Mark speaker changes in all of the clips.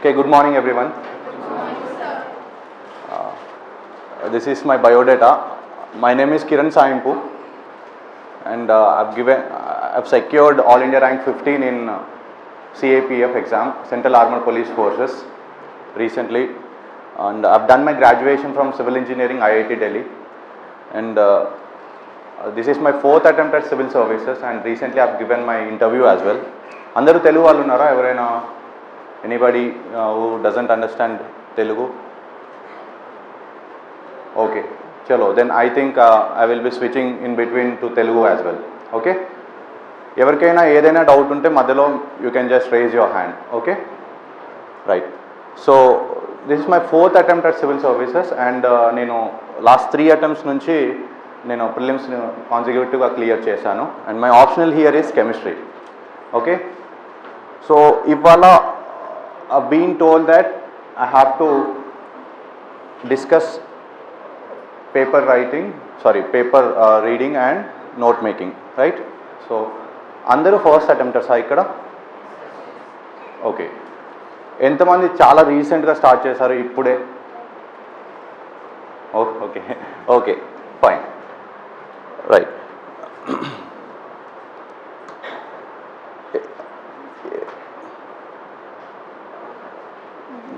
Speaker 1: Okay, good morning everyone. This is my biodata. My name is Kiran Saimpu and I've secured All India rank 15 in CAPF exam, Central Armed Police Forces, recently, and I've done my graduation from Civil Engineering, IIT Delhi, and this is my 4th attempt at civil services, and recently I've given my interview as well. Andaru Telugu vallu unnara? Evaraina? Anybody who doesn't understand Telugu? Okay, chalo, then I think I will be switching in between to Telugu as well. Okay, ఎవరికైనా ఏదైనా doubt ఉంటే మధ్యలో you can just raise your hand. Okay, right. So this is my 4th attempt at civil services, and నేను last 3 attempts నుంచి నేను prelims consecutively clear చేశాను, and my optional here is chemistry. Okay, so ఇవాళ I've been told that I have to discuss paper reading and note making, right? So అందరూ first అటెంప్టర్సా ఇక్కడ? Okay, ఎంతమంది చాలా రీసెంట్గా స్టార్ట్ చేశారు ఇప్పుడే? Okay okay, fine, right.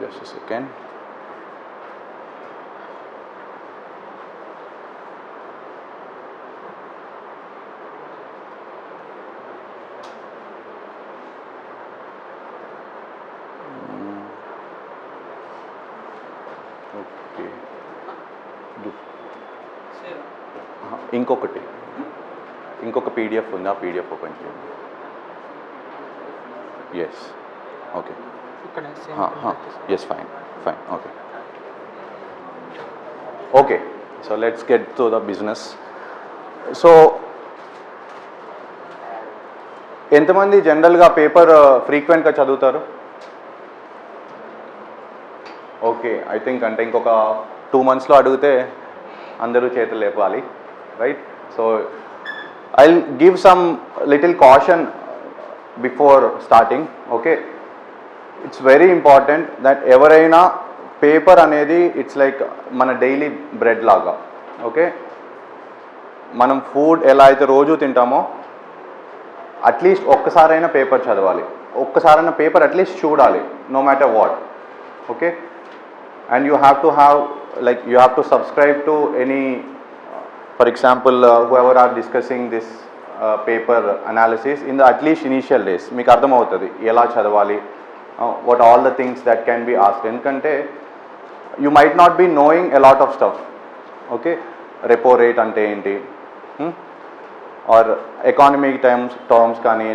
Speaker 1: Just a second. Okay. ఇంకొక పీడిఎఫ్ ఉంది, ఆ పీడిఎఫ్ ఓపెన్ చేయండి. Yes, okay, yes, fine, okay, so let's get to the business. So ఎంతమంది జనరల్గా పేపర్ ఫ్రీక్వెంట్గా చదువుతారు? ఓకే, ఐ థింక్ అంటే ఇంకొక 2 monthsలో అడిగితే అందరూ చేతులు లేపాలి, right? So I'll give some little caution before starting. Okay, it's very important that ఎవరైనా పేపర్ అనేది ఇట్స్ లైక్ మన డైలీ బ్రెడ్ లాగా. ఓకే, మనం ఫుడ్ ఎలా అయితే రోజు తింటామో అట్లీస్ట్ ఒక్కసారైనా పేపర్ చదవాలి, ఒక్కసారైనా పేపర్ అట్లీస్ట్ చూడాలి, no matter what. Okay, and you have to have like you have to subscribe to any, for example whoever are discussing this paper analysis in the at least initial days మీకు అర్థమవుతుంది ఎలా చదవాలి, what all the things that can be asked. ఎందుకంటే you might not be knowing a lot of stuff. Okay, repo rate అంటే ఏంటి, are economic terms కానీ,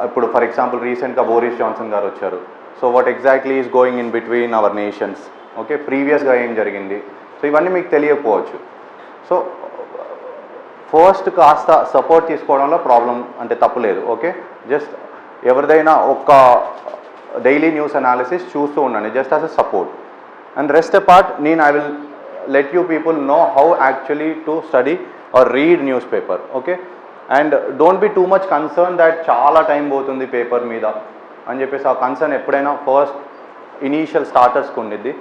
Speaker 1: ఇప్పుడు for example రీసెంట్గా బోరిస్ జాన్సన్ గారు వచ్చారు. So what exactly is going in between hour nations. Okay, ప్రీవియస్గా ఏం జరిగింది, సో ఇవన్నీ మీకు తెలియకపోవచ్చు. సో ఫస్ట్ కాస్త సపోర్ట్ తీసుకోవడంలో ప్రాబ్లం అంటే తప్పులేదు. ఓకే, జస్ట్ ఎవరిదైనా ఒక్క డైలీ న్యూస్ అనాలిసిస్ చూస్తూ ఉండండి, just as a support. And rest apart I will let you people know how actually to study or read newspaper. Okay, and don't be too much concerned that చాలా time పోతుంది paper మీద అని చెప్పేసి. ఆ concern ఎప్పుడైనా first initial స్టార్టర్స్కి ఉండిద్ది.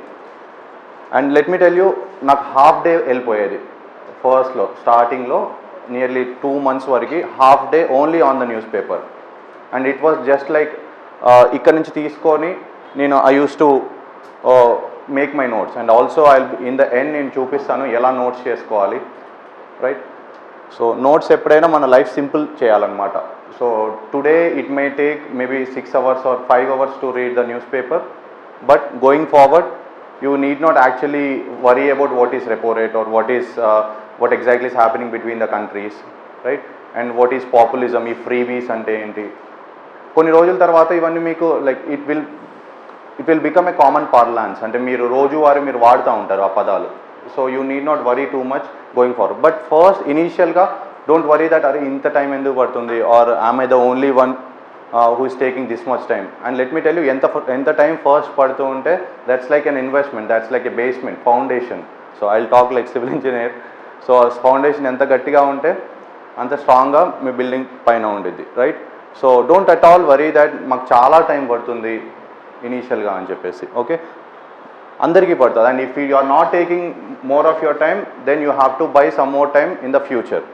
Speaker 1: And let me tell you, నాకు half day వెళ్ళిపోయేది ఫస్ట్లో, స్టార్టింగ్లో నియర్లీ 2 months వరకు half day only on the news paper. And it was just like ఇక్కడ నుంచి తీసుకొని నేను I use to make my notes, and also I in the end నేను చూపిస్తాను ఎలా నోట్స్ చేసుకోవాలి, రైట్? సో నోట్స్ ఎప్పుడైనా మన లైఫ్ సింపుల్ చేయాలన్నమాట. So today it may take maybe 6 hours or 5 hours to read the news paper, but going forward you need not actually worry about what is repo rate or what exactly is happening between the countries, right? And what is populism, ఈ freebies అంటే ఏంటి. కొన్ని రోజుల తర్వాత ఇవన్నీ మీకు like it will become a common parlance, అంటే మీరు రోజువారీ మీరు వాడుతూ ఉంటారు ఆ పదాలు. So you need not worry too much going forward. But first ఇనీషియల్గా డోంట్ వరీ దట్ అరే ఇంత టైం ఎందుకు పడుతుంది, or I'm I the only one who is taking this much time. And let me tell you, ఎంత time first పడుతూ ఉంటే that's like an investment, that's like a basement, foundation. So I'll talk like civil engineer. So foundation ఎంత గట్టిగా ఉంటే అంత స్ట్రాంగ్గా మీ building పైన ఉండిద్ది, right? So don't at all worry that మాకు చాలా టైం పడుతుంది, ఇనీషియల్గా అని చెప్పేసి. ఓకే, అందరికీ పడుతుంది. And if you are not taking more of your time then you have to buy some more time in the future.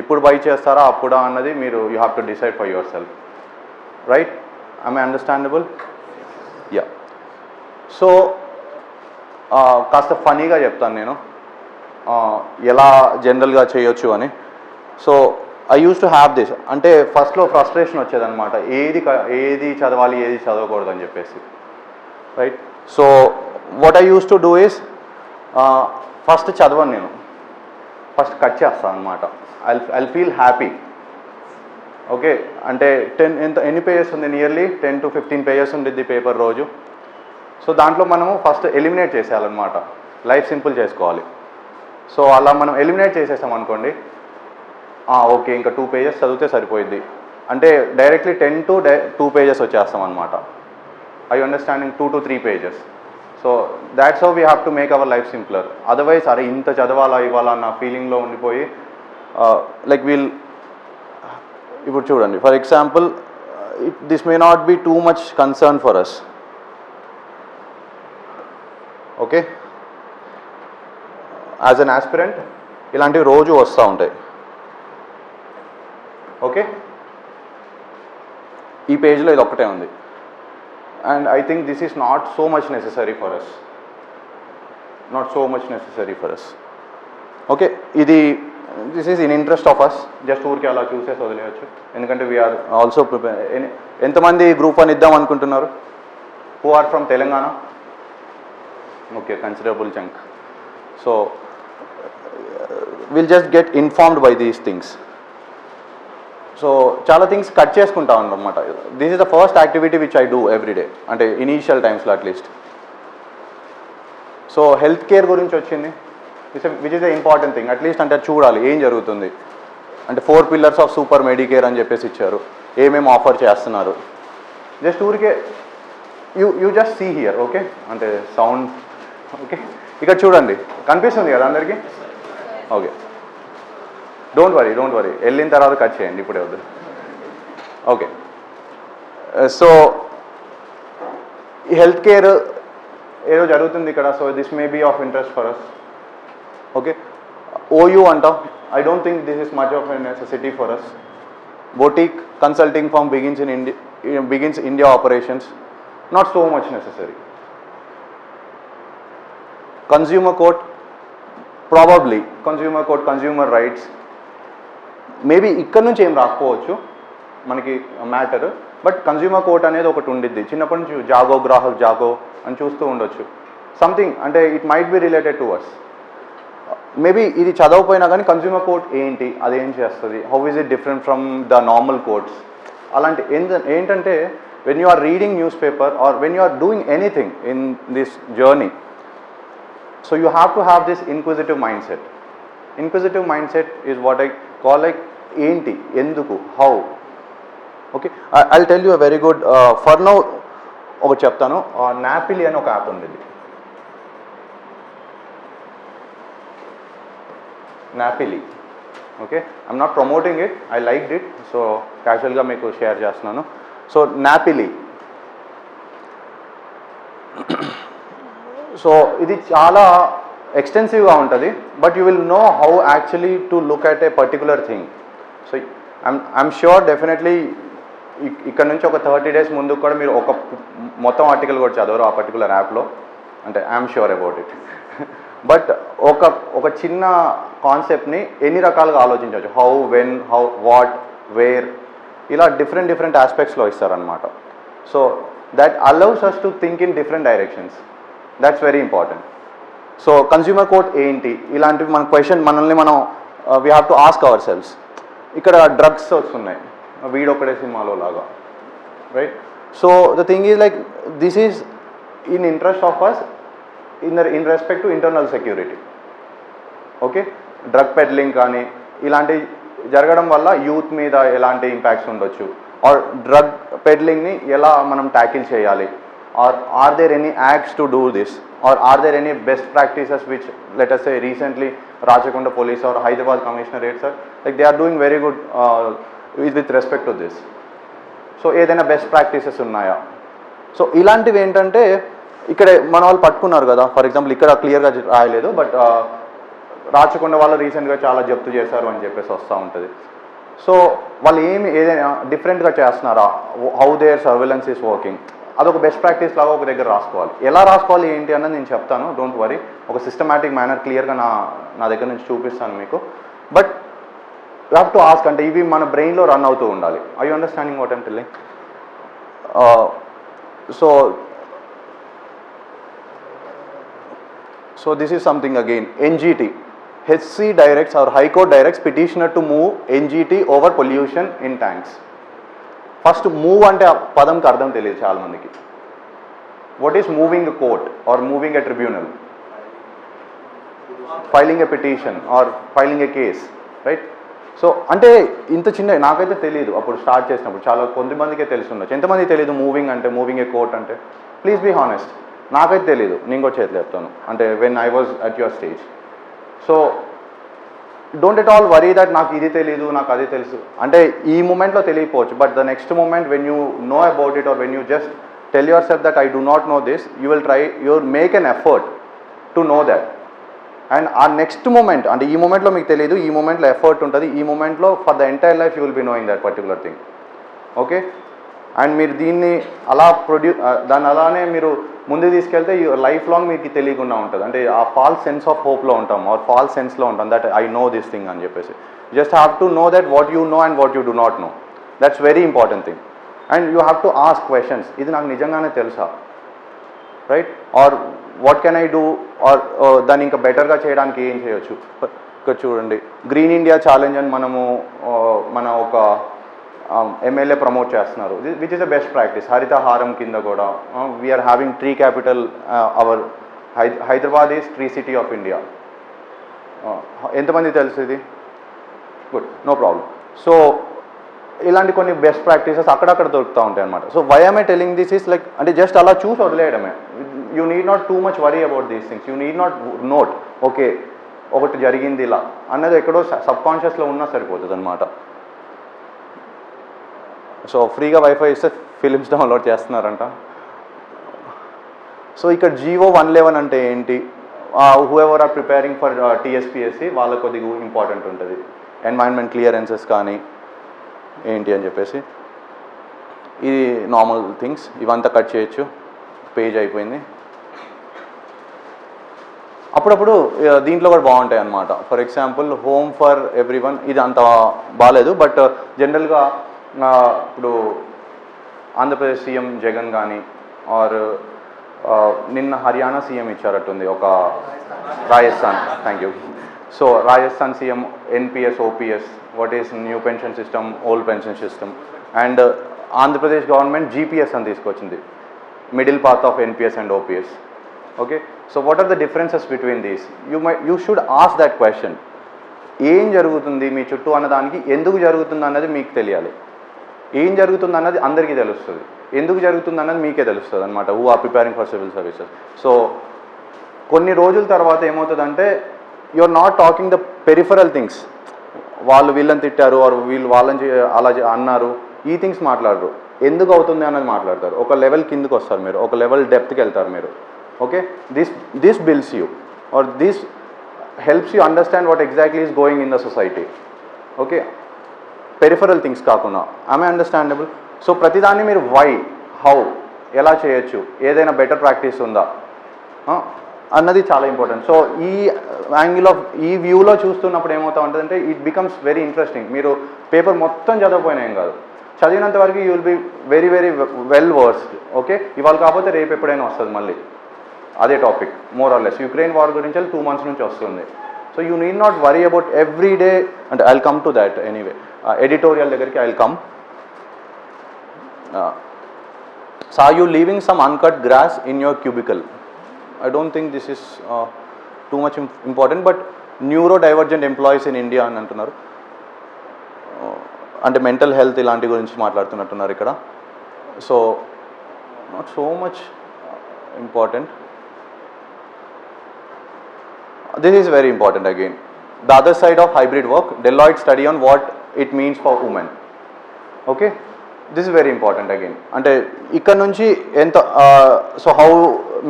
Speaker 1: ఇప్పుడు బై చేస్తారా అప్పుడా అన్నది మీరు you have to decide for yourself, right? I understandable? Yeah. So కాస్త ఫనీగా చెప్తాను నేను ఎలా జనరల్గా చేయొచ్చు అని. So I use to have this, అంటే ఫస్ట్లో ఫ్రస్ట్రేషన్ వచ్చేదన్నమాట, ఏది చదవాలి ఏది చదవకూడదు అని చెప్పేసి, right? So what I use to do is, first చదవను నేను, ఫస్ట్ కట్ చేస్తాను అనమాట. I feel happy. ఓకే, అంటే ఎన్ని పేజెస్ ఉంది? నియర్లీ 10 to 15 పేజెస్ ఉండిద్ది పేపర్ రోజు. సో దాంట్లో మనము ఫస్ట్ ఎలిమినేట్ చేసేయాలన్నమాట, లైఫ్ సింపుల్ చేసుకోవాలి. సో అలా మనం ఎలిమినేట్ చేసేసాం అనుకోండి, ఓకే ఇంకా 2 పేజెస్ చదివితే సరిపోయింది అంటే డైరెక్ట్లీ 10 to 2 పేజెస్ వచ్చేస్తాం అనమాట. I understanding 2 to 3 pages. So that's how we have to make our life simpler. Otherwise అరే ఇంత చదవాలా ఇవ్వాలా అన్న ఫీలింగ్లో ఉండిపోయి లైక్ ఇప్పుడు చూడండి, for example this may not be too much concern for us. Okay, as an aspirant ఇలాంటివి రోజు వస్తూ ఉంటాయి. ఓకే, ఈ పేజ్లో ఇది ఒక్కటే ఉంది and I think this is not so much necessary for us, okay, this is in interest of us, just ఊరికి అలా చూసేసి వదిలేయచ్చు. ఎందుకంటే వీఆర్ ఆల్సో ప్రిపేర్. ఎంతమంది గ్రూప్ 1 ఇద్దాం అనుకుంటున్నారు? Who are from Telangana? Okay, considerable chunk. So will just get informed by these things. So చాలా things cut చేసుకుంటా అన్నమాట. This is the first activity which I do everyday, అంటే ఇనీషియల్ టైమ్స్లో at least. So health care గురించి వచ్చింది, which is the important thing. At least అంటే చూడాలి ఏం జరుగుతుంది. అంటే 4 పిల్లర్స్ ఆఫ్ సూపర్ మెడికేర్ అని చెప్పేసి ఇచ్చారు, ఏమేమి ఆఫర్ చేస్తున్నారు. జస్ట్ ఊరికే you just see here. Okay, అంటే సౌండ్. ఓకే, ఇక్కడ చూడండి, కనిపిస్తుంది కదా అందరికీ? ఓకే, డోంట్ వరీ, వెళ్ళిన తర్వాత కట్ చేయండి, ఇప్పుడే వద్దు. ఓకే, సో ఈ హెల్త్ కేర్ ఏదో జరుగుతుంది ఇక్కడ. So this may be of interest for us. Okay, OU అంటాం. I don't think this is much of a necessity for us. Boutique consulting firm begins India operations, not so much necessary. Consumer court, probably consumer court, consumer rights, maybe ఇక్కడ నుంచి ఏం రాకపోవచ్చు మనకి matter, but consumer court అనేది ఒకటి ఉండిద్ది. చిన్నప్పటి నుంచి జాగో, గ్రాహక్ జాగో అని చూస్తూ ఉండొచ్చు. సంథింగ్ అంటే it might be related to us. Maybe ఇది చదవకపోయినా కానీ కన్జ్యూమర్ కోర్ట్ ఏంటి, అదేం చేస్తుంది, how is it different from the normal courts, అలాంటి ఏంటంటే when you are reading newspaper or when you are doing anything in this journey, so you have to have this inquisitive mindset. Inquisitive mindset is what I call like ఏంటి, ఎందుకు, how. Okay, I tell you a very good for now ఒకటి చెప్తాను. Knappily అని ఒక app ఉండేది, Knappily. Okay, I'm not promoting it, I liked it, so క్యాజువల్గా మీకు share చేస్తున్నాను. సో నాపిలి, సో ఇది చాలా ఎక్స్టెన్సివ్గా ఉంటుంది, but you will know how actually to look at a particular thing. So I'm sure definitely ఇక్కడ నుంచి ఒక 30 days ముందు కూడా మీరు ఒక మొత్తం ఆర్టికల్ కూడా చదవరు ఆ పర్టికులర్ యాప్లో, అంటే I'm sure about it. But ఒక చిన్న కాన్సెప్ట్ని ఎన్ని రకాలుగా ఆలోచించవచ్చు. How, when, how, what, where, ఇలా డిఫరెంట్ ఆస్పెక్ట్స్లో ఇస్తారనమాట. So that allows us to think in different directions. That's very important. So consumer court ఏంటి, ఇలాంటివి మన క్వశ్చన్ మనల్ని మనం we have to ask ourselves. ఇక్కడ డ్రగ్స్ వస్తున్నాయి వీడొక్కడే సినిమాలో లాగా, right? So the thing is like this is in interest of us in respect to internal security. Okay, drug peddling కానీ ఇలాంటివి జరగడం వల్ల యూత్ మీద ఎలాంటి ఇంపాక్ట్స్ ఉండొచ్చు, ఆర్ డ్రగ్ పెడ్లింగ్ని ఎలా మనం ట్యాకిల్ చేయాలి, or are there any acts to do this, or are there any best practices which, let us say, recently Rajakonda police or Hyderabad commissionerate, sir, like they are doing very good with respect to this. So ఏదైనా best practices ఉన్నాయా, so ఇలాంటివి ఏంటంటే ఇక్కడ మన వాళ్ళు పట్టుకున్నారు కదా, for example ఇక్కడ క్లియర్గా రాయలేదు, బట్ రాచకొండ వాళ్ళు రీసెంట్గా చాలా జప్తు చేశారు అని చెప్పేసి వస్తూ ఉంటుంది. సో వాళ్ళు ఏదైనా డిఫరెంట్గా చేస్తున్నారా, how there surveillance is working, అదొక బెస్ట్ ప్రాక్టీస్ లాగా ఒక దగ్గర రాసుకోవాలి. ఎలా రాసుకోవాలి ఏంటి అన్నది నేను చెప్తాను, డోంట్ వరీ. ఒక సిస్టమాటిక్ మేనర్ క్లియర్గా నా దగ్గర నుంచి చూపిస్తాను మీకు. But you have to ask, అంటే ఇవి మన బ్రెయిన్లో రన్ అవుతూ ఉండాలి. I you understanding what I'm telling? So this is something again, NGT. HC directs or High Court directs petitioner to move NGT over pollution in tanks. First move అంటే ఆ పదంకి అర్థం తెలియదు చాలా మందికి. What is moving a court or moving a tribunal? Filing a petition or filing a case, right? So అంటే ఇంత చిన్న నాకైతే తెలియదు అప్పుడు స్టార్ట్ చేసినప్పుడు, చాలా కొంతమందికే తెలుసుండొచ్చు. ఎంతమంది తెలియదు మూవింగ్ అంటే, మూవింగ్ ఏ కోర్ట్ అంటే? ప్లీజ్ బీ హానెస్ట్, నాకైతే తెలియదు. నేను కూడా చేతులు చెప్తాను, అంటే when I was at your stage. So don't at all worry that నాకు ఇది తెలీదు, నాకు అది తెలుసు అంటే. ఈ మూమెంట్లో తెలియకపోవచ్చు, but the next moment when you know about it, or when you just tell yourself that I do not know this, you will try, you will make an effort to know that. And ఆ next moment అంటే ఈ మూమెంట్లో మీకు తెలియదు, ఈ మూమెంట్లో effort ఉంటుంది, ఈ మూమెంట్లో for the entire life you will be knowing that particular thing. Okay, and మీరు దీన్ని అలా దాన్ని అలానే మీరు ముందు తీసుకెళ్తే లైఫ్ లాంగ్ మీకు తెలియకుండా ఉంటుంది. అంటే ఆ ఫాల్స్ సెన్స్ ఆఫ్ హోప్లో ఉంటాం, ఆర్ ఫాల్స్ సెన్స్లో ఉంటాం that I know this thing అని చెప్పేసి. Just have to know that what you know and what you do not know. That's very important thing. And you have to ask questions, ఇది నాకు నిజంగానే తెలుసా, right? Or what can I do, or దాన్ని ఇంకా బెటర్గా చేయడానికి ఏం చేయొచ్చు. ఇక్కడ చూడండి, గ్రీన్ ఇండియా ఛాలెంజ్ అని మన ఒక ఎమ్మెల్యే ప్రమోట్ చేస్తున్నారు, which is the best practice. Harithaharam కింద కూడా we are having tree capital, our Hyderabad is tree city of India. ఎంతమంది తెలుసు ఇది? Good, no problem. సో ఇలాంటి కొన్ని బెస్ట్ ప్రాక్టీసెస్ అక్కడక్కడ దొరుకుతూ ఉంటాయి అనమాట. So why am I telling this is like, అంటే జస్ట్ అలా చూసి వదిలేయడమే. You need not too much worry about these things. You need not note okay ఒకటి జరిగింది ఇలా అన్నది ఎక్కడో సబ్ కాన్షియస్లో ఉన్నా సరిపోతుంది అనమాట. సో ఫ్రీగా వైఫై ఇస్తే ఫిలిమ్స్ డౌన్లోడ్ చేస్తున్నారంట. సో ఇక్కడ GO 111 అంటే ఏంటి? Whoever are preparing for TSPSC వాళ్ళకు కొద్దిగా ఇంపార్టెంట్ ఉంటుంది. ఎన్వైరన్మెంట్ క్లియరెన్సెస్ కానీ ఏంటి అని చెప్పేసి. ఇది నార్మల్ థింగ్స్, ఇవంతా కట్ చేయొచ్చు. పేజ్ అయిపోయింది. అప్పుడప్పుడు దీంట్లో కూడా బాగుంటాయి అన్నమాట. For example home for everyone, ఇది అంత బాగాలేదు, బట్ జనరల్గా ఇప్పుడు ఆంధ్రప్రదేశ్ సీఎం జగన్ కానీ, ఆర్ నిన్న హర్యానా సీఎం ఇచ్చారట్టుంది, ఒక Rajasthan, thank you. So Rajasthan CM NPS, OPS, what is new pension system, old pension system. And Andhra Pradesh government GPS అని తీసుకొచ్చింది, middle path of NPS and OPS. Okay, so what are the differences between these? You should ask that question. ఏం జరుగుతుంది మీ చుట్టూ అన్నదానికి, ఎందుకు జరుగుతుంది అన్నది మీకు తెలియాలి. ఏం జరుగుతుంది అన్నది అందరికీ తెలుస్తుంది, ఎందుకు జరుగుతుంది అన్నది మీకే తెలుస్తుంది అనమాట, who are preparing for civil services. So కొన్ని రోజుల తర్వాత ఏమవుతుందంటే, you are not talking the peripheral things. వాళ్ళు వీళ్ళని తిట్టారు, ఆర్ వీళ్ళు వాళ్ళని అలా అన్నారు, ఈ థింగ్స్ మాట్లాడరు. ఎందుకు అవుతుంది అన్నది మాట్లాడతారు. ఒక లెవెల్ కిందకు వస్తారు మీరు, ఒక లెవెల్ డెప్త్కి వెళ్తారు మీరు. Okay, this builds you, or this helps you understand what exactly is going in the society. Okay, peripheral things కాకుండా. am I understandable? సో ప్రతిదాన్ని మీరు వై, హౌ, ఎలా చేయొచ్చు, ఏదైనా బెటర్ ప్రాక్టీస్ ఉందా అన్నది చాలా ఇంపార్టెంట్. సో ఈ యాంగిల్ ఆఫ్, ఈ వ్యూలో చూస్తున్నప్పుడు ఏమవుతా ఉంటుందంటే, ఇట్ బికమ్స్ వెరీ ఇంట్రెస్టింగ్. మీరు పేపర్ మొత్తం చదవకపోయినా ఏం కాదు, చదివినంత వరకు you will be very very well versed. Okay, ఇవాళ కాకపోతే రేపు ఎప్పుడైనా వస్తుంది మళ్ళీ అదే topic, more or less. Ukraine war గురించి 2 months నుంచి వస్తుంది. So you need not worry about every day. అంటే I will come to that anyway, editorial దగ్గరికి I will come. So you leaving some uncut grass in your cubicle? I don't think this is too much important, but neurodivergent employees in India అని అంటున్నారు. అంటే mental health ఇలాంటి గురించి మాట్లాడుతున్నట్టున్నారు ఇక్కడ. So not so much important. This is very important again. The other side of hybrid work, Deloitte study on what it means for women. Okay, this is very important again. అంటే ఇక్కడ నుంచి ఎంత so how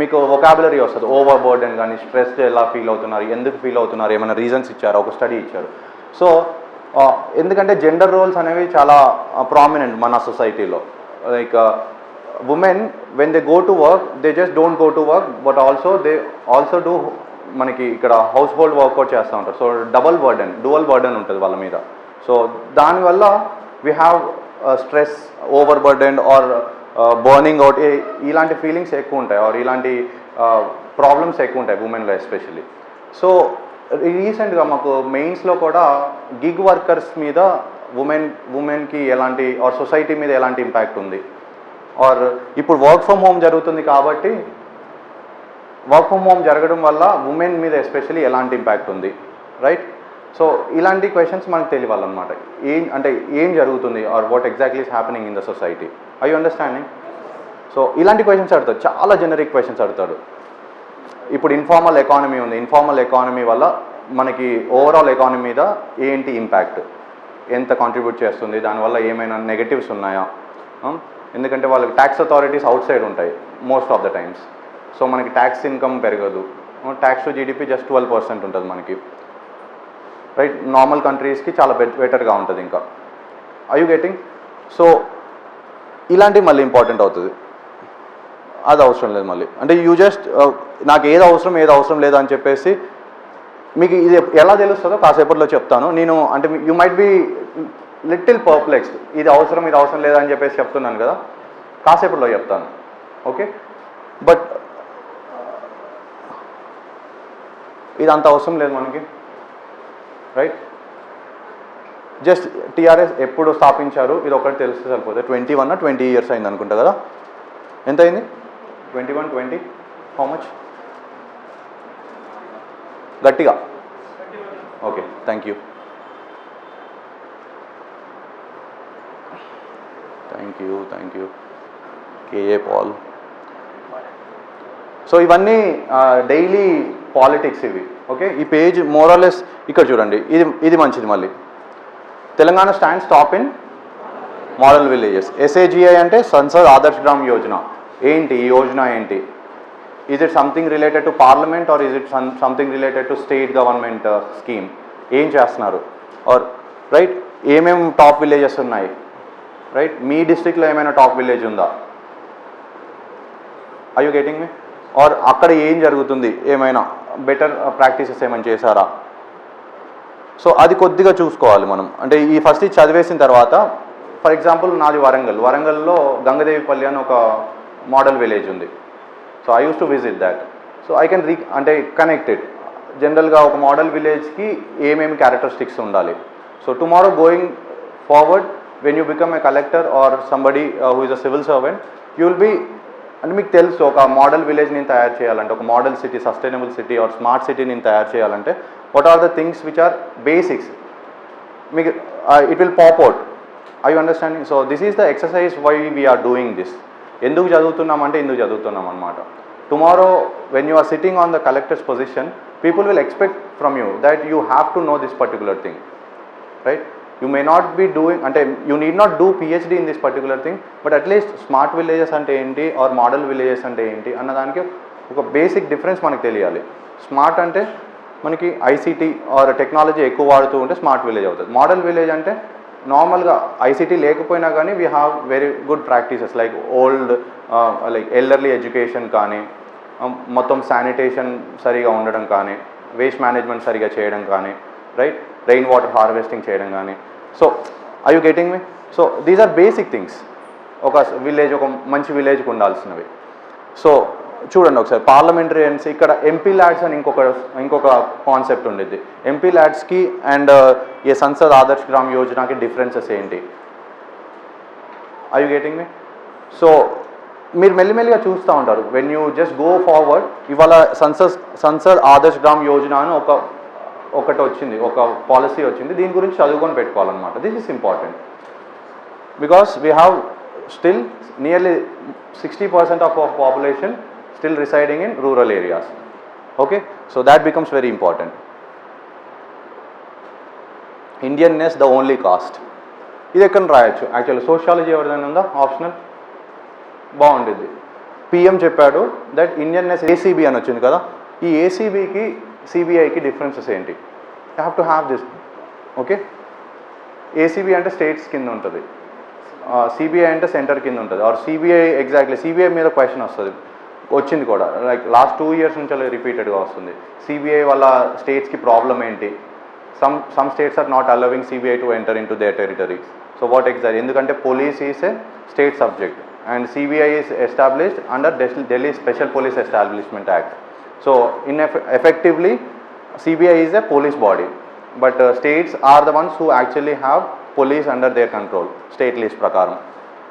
Speaker 1: మీకు vocabulary వస్తుంది, over burden కానీ, stress ఎలా feel అవుతున్నారు, ఎందుకు ఫీల్ అవుతున్నారు, ఏమైనా రీజన్స్ ఇచ్చారు, ఒక స్టడీ ఇచ్చారు. సో ఎందుకంటే జెండర్ రోల్స్ అనేవి చాలా ప్రామినెంట్ మన సొసైటీలో. Like women when they go to work, they just don't go to work, but they also do మనకి ఇక్కడ హౌస్ హోల్డ్ వర్కౌట్ చేస్తూ ఉంటారు. సో డ్యువల్ బర్డెన్ ఉంటుంది వాళ్ళ మీద. సో దానివల్ల we have stress, overburden or burning out, ఇలాంటి feelings ఎక్కువ ఉంటాయి, ఆర్ ఇలాంటి ప్రాబ్లమ్స్ ఎక్కువ ఉంటాయి ఉమెన్లో ఎస్పెషల్లీ. సో రీసెంట్గా మాకు మెయిన్స్లో కూడా గిగ్ వర్కర్స్ మీద ఉమెన్కి ఎలాంటి, ఆర్ సొసైటీ మీద ఎలాంటి ఇంపాక్ట్ ఉంది, ఆర్ ఇప్పుడు వర్క్ ఫ్రమ్ హోమ్ జరుగుతుంది కాబట్టి వర్క్ ఫ్రమ్ హోమ్ జరగడం వల్ల ఉమెన్ మీద ఎస్పెషల్లీ ఎలాంటి ఇంపాక్ట్ ఉంది, రైట్? సో ఇలాంటి క్వశ్చన్స్ మనకు తెలియాలన్నమాట. ఏం జరుగుతుంది, or what exactly is happening in the society. I you understanding? So ఇలాంటి క్వశ్చన్స్ అడుగుతాడు, చాలా జనరిక్ క్వశ్చన్స్ అడుగుతాడు. ఇప్పుడు ఇన్ఫార్మల్ ఎకానమీ ఉంది, ఇన్ఫార్మల్ ఎకానమీ వల్ల మనకి ఓవరాల్ ఎకానమీ మీద ఏంటి ఇంపాక్ట్, ఎంత కాంట్రిబ్యూట్ చేస్తుంది, దానివల్ల ఏమైనా నెగటివ్స్ ఉన్నాయా? ఎందుకంటే వాళ్ళకి ట్యాక్స్ అథారిటీస్ అవుట్ సైడ్ ఉంటాయి most of the times. So మనకి ట్యాక్స్ ఇన్కమ్ పెరగదు, ట్యాక్స్ టు జీడిపి జస్ట్ 12% ఉంటుంది మనకి, రైట్? నార్మల్ కంట్రీస్కి చాలా బెటర్గా ఉంటుంది ఇంకా. I you getting? సో ఇలాంటివి మళ్ళీ ఇంపార్టెంట్ అవుతుంది. అది అవసరం లేదు మళ్ళీ. అంటే యూ జస్ట్ నాకు ఏది అవసరం లేదా అని చెప్పేసి మీకు ఇది ఎలా తెలుస్తుందో కాసేపట్లో చెప్తాను నేను. అంటే you might be little perplexed, ఇది అవసరం లేదా అని చెప్పేసి చెప్తున్నాను కదా, కాసేపట్లో చెప్తాను, ఓకే? బట్ ఇది అంత అవసరం లేదు మనకి, రైట్? జస్ట్ టీఆర్ఎస్ ఎప్పుడు స్థాపించారు ఇది ఒకటి తెలిస్తే సరిపోతే. 20 years అయింది అనుకుంటా కదా. ఎంత అయింది? 20 హౌ మచ్? గట్టిగా okay, thank you. K A Paul. So ఇవన్నీ డైలీ పాలిటిక్స్ ఇవి, ఓకే? ఈ పేజ్ మోరలెస్ ఇక్కడ చూడండి, ఇది మంచిది. మళ్ళీ Telangana stands top in model villages. SAGI అంటే సంసద్ ఆదర్శ్ గ్రామ్ యోజన. ఏంటి ఈ యోజన ఏంటి? Is it something related to parliament, or is it something related to state government scheme? ఏం చేస్తున్నారు, ఆర్ రైట్ ఏమేమి టాప్ విలేజెస్ ఉన్నాయి, రైట్? మీ డిస్ట్రిక్ట్లో ఏమైనా టాప్ విలేజ్ ఉందా? Are you getting me? Or అక్కడ ఏం జరుగుతుంది, ఏమైనా బెటర్ ప్రాక్టీసెస్ ఏమైనా చేశారా? సో అది కొద్దిగా చూసుకోవాలి మనం. అంటే ఈ ఫస్ట్ ఇది చదివేసిన తర్వాత, ఫర్ ఎగ్జాంపుల్ నాది వరంగల్లో గంగదేవిపల్లి అని ఒక మోడల్ విలేజ్ ఉంది. So I use to visit that. So I can అంటే కనెక్టెడ్ జనరల్గా ఒక మోడల్ విలేజ్కి ఏమేమి క్యారెక్టరిస్టిక్స్ ఉండాలి. So tomorrow going forward when you become a collector or somebody who is a civil servant, you will be, అంటే మీకు తెలుసు ఒక మోడల్ విలేజ్ నేను తయారు చేయాలంటే, ఒక model city, sustainable city or smart city నేను తయారు చేయాలంటే what are the things which are basics, మీకు it will pop out. I you understanding? So this is the exercise why we're doing this. ఎందుకు చదువుతున్నామంటే ఇందుకు చదువుతున్నాం అనమాట. Tomorrow when you are sitting on the collector's position, people will expect from you that you have to know this particular thing, right? You may not be doing, అంటే you need not do PhD in this particular thing, but at least smart villages అంటే ఏంటి are model villages అంటే ఏంటి అన్నదానికి ఒక basic difference మనకు తెలియాలి. Smart అంటే మనకి ICT ఆర్ టెక్నాలజీ ఎక్కువ వాడుతూ ఉంటే స్మార్ట్ విలేజ్ అవుతుంది. మోడల్ విలేజ్ అంటే నార్మల్గా ICT లేకపోయినా కానీ we have very good practices like like elderly education కానీ, మొత్తం శానిటేషన్ సరిగా ఉండడం కానీ, వేస్ట్ మేనేజ్మెంట్ సరిగా చేయడం కానీ, రైట్? రెయిన్ వాటర్ హార్వెస్టింగ్ చేయడం కానీ. So I you getting me? So these are basic things ఒక విలేజ్, ఒక మంచి విలేజ్కి ఉండాల్సినవి. సో చూడండి ఒకసారి పార్లమెంటరియన్స్, ఇక్కడ MP ల్యాడ్స్ అని ఇంకొక కాన్సెప్ట్ ఉండిద్ది. MP ల్యాడ్స్కి అండ్ ఏ సంసద్ ఆదర్శ్ గ్రామ్ యోజనకి డిఫరెన్సెస్ ఏంటి? I you getting me? So మీరు మెల్లిమెల్లిగా చూస్తూ ఉంటారు when you just go forward. ఇవాళ సంసద్ ఆదర్శ్ గ్రామ్ యోజన అని ఒకటి వచ్చింది, ఒక పాలసీ వచ్చింది, దీని గురించి చదువుకొని పెట్టుకోవాలన్నమాట. This is important because we have still nearly 60% of our population still residing in rural areas, okay? So that becomes very important. Indianness the only caste, ఇది ఎక్కడ రాయొచ్చు యాక్చువల్లీ. సోషియాలజీ ఎవరిదైనా ఉందా ఆప్షనల్? బాగుంటుంది. పిఎం చెప్పాడు దట్ ఇండియన్ ఏసీబీ అని వచ్చింది కదా, ఈ ఏసీబీకి సిబిఐకి డిఫరెన్సెస్ ఏంటి? You have to have this. Okay, ACB అంటే స్టేట్స్ కింద ఉంటుంది, సిబిఐ అంటే సెంటర్ కింద ఉంటుంది. ఆర్ సిబిఐ ఎగ్జాక్ట్లీ సిబిఐ మీద క్వశ్చన్ వస్తుంది, వచ్చింది కూడా. లైక్ లాస్ట్ 2 years నుంచి అలా రిపీటెడ్గా వస్తుంది. సిబిఐ వల్ల స్టేట్స్కి ప్రాబ్లం ఏంటి? Some states are not allowing CBI to enter into their territory. So what exact? ఎందుకంటే police is a state subject and CBI is established under Delhi Special Police Establishment Act. So effectively CBI is a police body, but states are the ones who actually have police under their control, state list prakaram.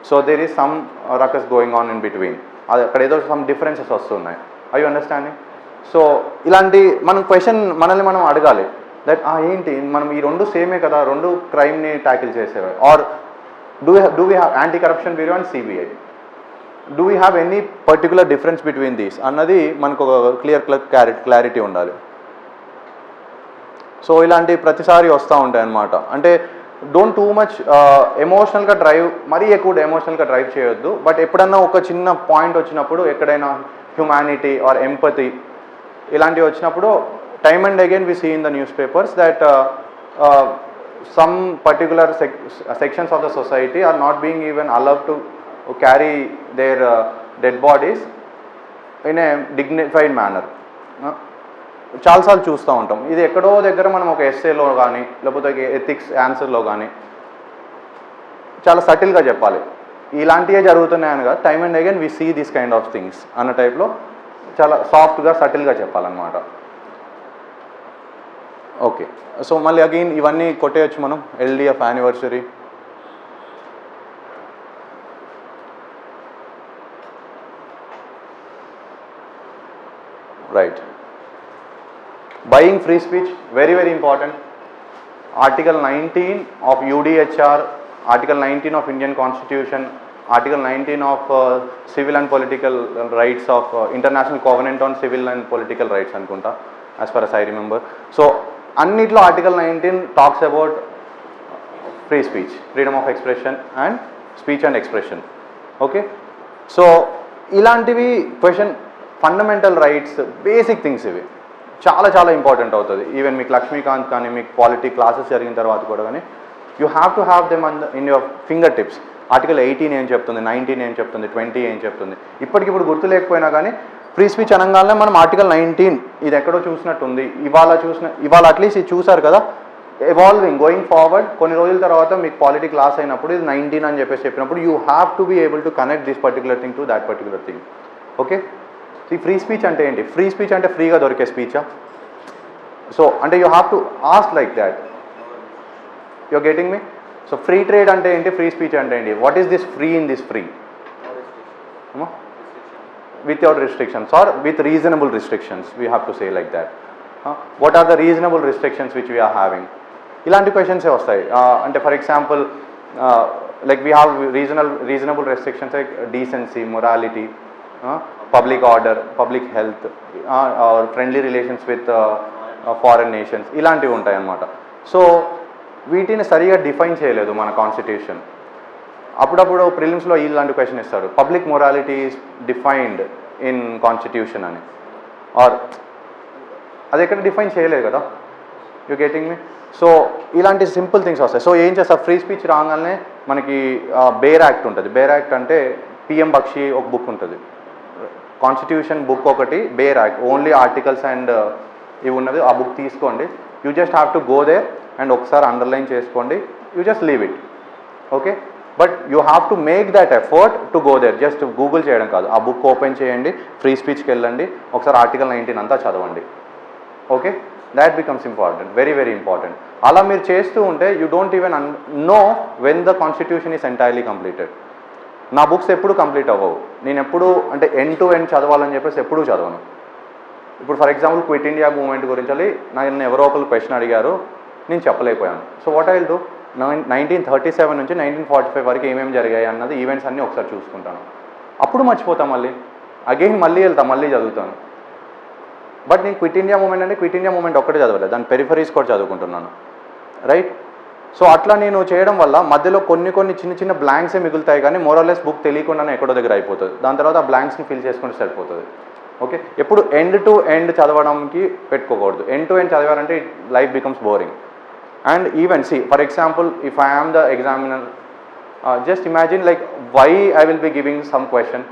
Speaker 1: So there is some ruckus going on in between. Akkada edo some differences vastunnai. Are you understanding? So ilanti మనం question మనల్ని మనం అడగాలి that ఏంటి మనం ఈ రెండు సేమే కదా, రెండు క్రైమ్ని ట్యాకిల్ చేసేవి. Or do we have anti-corruption bureau and CBI? Do we have any particular difference between these అన్నది మనకు ఒక క్లారిటీ ఉండాలి. సో ఇలాంటి ప్రతిసారి వస్తూ ఉంటాయి అన్నమాట. అంటే డోంట్ టూ మచ్ ఎమోషనల్గా డ్రైవ్, మరీ ఎక్కువ ఎమోషనల్గా డ్రైవ్ చేయొద్దు. బట్ ఎప్పుడన్నా ఒక చిన్న పాయింట్ వచ్చినప్పుడు, ఎక్కడైనా హ్యుమానిటీ ఆర్ ఎంపతి ఇలాంటివి వచ్చినప్పుడు, time and again we see in the newspapers that some particular sections of the society are not being even allowed to carry their dead bodies in a dignified manner. చాలాసార్లు చూస్తూ ఉంటాం. ఇది ఎక్కడో దగ్గర మనం ఒక ఎస్సేలో కానీ లేకపోతే ఎథిక్స్ ఆన్సర్లో కానీ చాలా సటిల్గా చెప్పాలి, ఇలాంటివే జరుగుతున్నాయని కదా. Time and again we see this kind of things అన్న టైప్లో చాలా సాఫ్ట్గా సటిల్గా చెప్పాలన్నమాట. ఓకే, సో మళ్ళీ అగైన్ ఇవన్నీ కొట్టేయచ్చు మనం. LDF anniversary, right. Buying free speech very very important. Article 19 of UDHR, article 19 of Indian constitution, article 19 of civil and political rights of international covenant on civil and political rights అనుకుంటా, as far as I remember. So అన్నిట్లో article 19 talks about free speech, freedom of expression and speech and expression. Okay, so ఇలాంటివి question fundamental rights, basic things ఇవి చాలా చాలా important అవుతుంది. Even మీకు లక్ష్మీకాంత్ కానీ మీకు పాలిటీ క్లాసెస్ జరిగిన తర్వాత కూడా కానీ you have to have them in your finger tips. Article 18 ఏం చెప్తుంది, 19 ఏం చెప్తుంది, 20 ఏం చెప్తుంది, ఇప్పటికిప్పుడు గుర్తు లేకపోయినా కానీ ఫ్రీ స్పీచ్ అనగానే మనం ఆర్టికల్ 19 ఇది ఎక్కడో చూసినట్టుంది, ఇవాళ అట్లీస్ట్ ఇది చూసారు కదా. ఎవాల్వింగ్ గోయింగ్ ఫార్వర్డ్, కొన్ని రోజుల తర్వాత మీకు పాలిటీ క్లాస్ అయినప్పుడు ఇది 19 అని చెప్పినప్పుడు you have to be able to connect this particular thing to that particular thing. Okay, ఈ ఫ్రీ స్పీచ్ అంటే ఏంటి? ఫ్రీ స్పీచ్ అంటే ఫ్రీగా దొరికే స్పీచా? సో అంటే you have to ask like that. You're getting me? So free trade అంటే ఏంటి, ఫ్రీ స్పీచ్ అంటే ఏంటి? What is this free in this free? Without restrictions or with reasonable restrictions, we have to say like that. What are the reasonable restrictions which we are having? ఇలాంటి questions వస్తాయి. అంటే for example like we have reasonable restrictions like decency, morality, public order, public health, friendly relations with foreign nations, ఇలాంటివి ఉంటాయి అన్నమాట. So వీటిని సరిగా define చేయలేదు మన కాన్స్టిట్యూషన్. అప్పుడప్పుడు ప్రిలిమ్స్లో ఇలాంటి క్వశ్చన్ ఇస్తారు, public morality is defined in constitution అని. ఆర్ అది ఎక్కడ డిఫైన్ చేయలేదు కదా. You getting me? సో ఇలాంటి సింపుల్ థింగ్స్ వస్తాయి. సో ఏం చేస్తారు, ఫ్రీ స్పీచ్ రాగానే మనకి బేర్ యాక్ట్ ఉంటుంది. బేర్ యాక్ట్ అంటే పిఎం బక్షి ఒక బుక్ ఉంటుంది, కాన్స్టిట్యూషన్ బుక్ ఒకటి, bare act only articles and ఇవి ఉన్నది. ఆ బుక్ తీసుకోండి, you just have to go there and ఒకసారి అండర్లైన్ చేసుకోండి, you just leave it. Okay, but you have to make that effort to go there. Just Google చేయడం కాదు, ఆ book open చేయండి, ఫ్రీ స్పీచ్కి వెళ్ళండి, ఒకసారి ఆర్టికల్ 19 అంతా చదవండి. Okay, that becomes important, very very important. అలా మీరు చేస్తూ ఉంటే you don't even know when the constitution is entirely completed. నా బుక్స్ ఎప్పుడు కంప్లీట్ అవ్వవు. నేను ఎప్పుడు అంటే ఎండ్ టు ఎండ్ చదవాలని చెప్పేసి ఎప్పుడూ చదవను. ఇప్పుడు for example quit India movement గురించి నన్ను ఎవరో ఒకరు క్వశ్చన్ అడిగారు, నేను చెప్పలేకపోయాను. So what I will do, 1937 నుంచి 1945 వరకు ఏమేమి జరిగాయి అన్నది ఈవెంట్స్ అన్నీ ఒకసారి చూసుకుంటాను. అప్పుడు మర్చిపోతాను, మళ్ళీ వెళ్తాను, మళ్ళీ చదువుతాను. బట్ నేను క్విట్ ఇండియా మూవ్మెంట్ అంటే క్విట్ ఇండియా మూవ్మెంట్ ఒక్కటే చదవలేదు, దాని పెరిఫరీస్ కూడా చదువుకుంటున్నాను. రైట్, సో అట్లా నేను చేయడం వల్ల మధ్యలో కొన్ని చిన్న చిన్న బ్లాంక్సే మిగులుతాయి, కానీ మోరల్లెస్ బుక్ తెలియకుండానే ఎక్కడో దగ్గర అయిపోతుంది. దాని తర్వాత ఆ బ్లాంక్స్ని ఫిల్ చేసుకుంటే సరిపోతుంది. ఓకే, ఎప్పుడు ఎండ్ టు ఎండ్ చదవడానికి పెట్టుకోకూడదు. ఎండ్ టు ఎండ్ చదివారంటే life becomes boring. And even see for example if I am the examiner, just imagine like why I will be giving some question.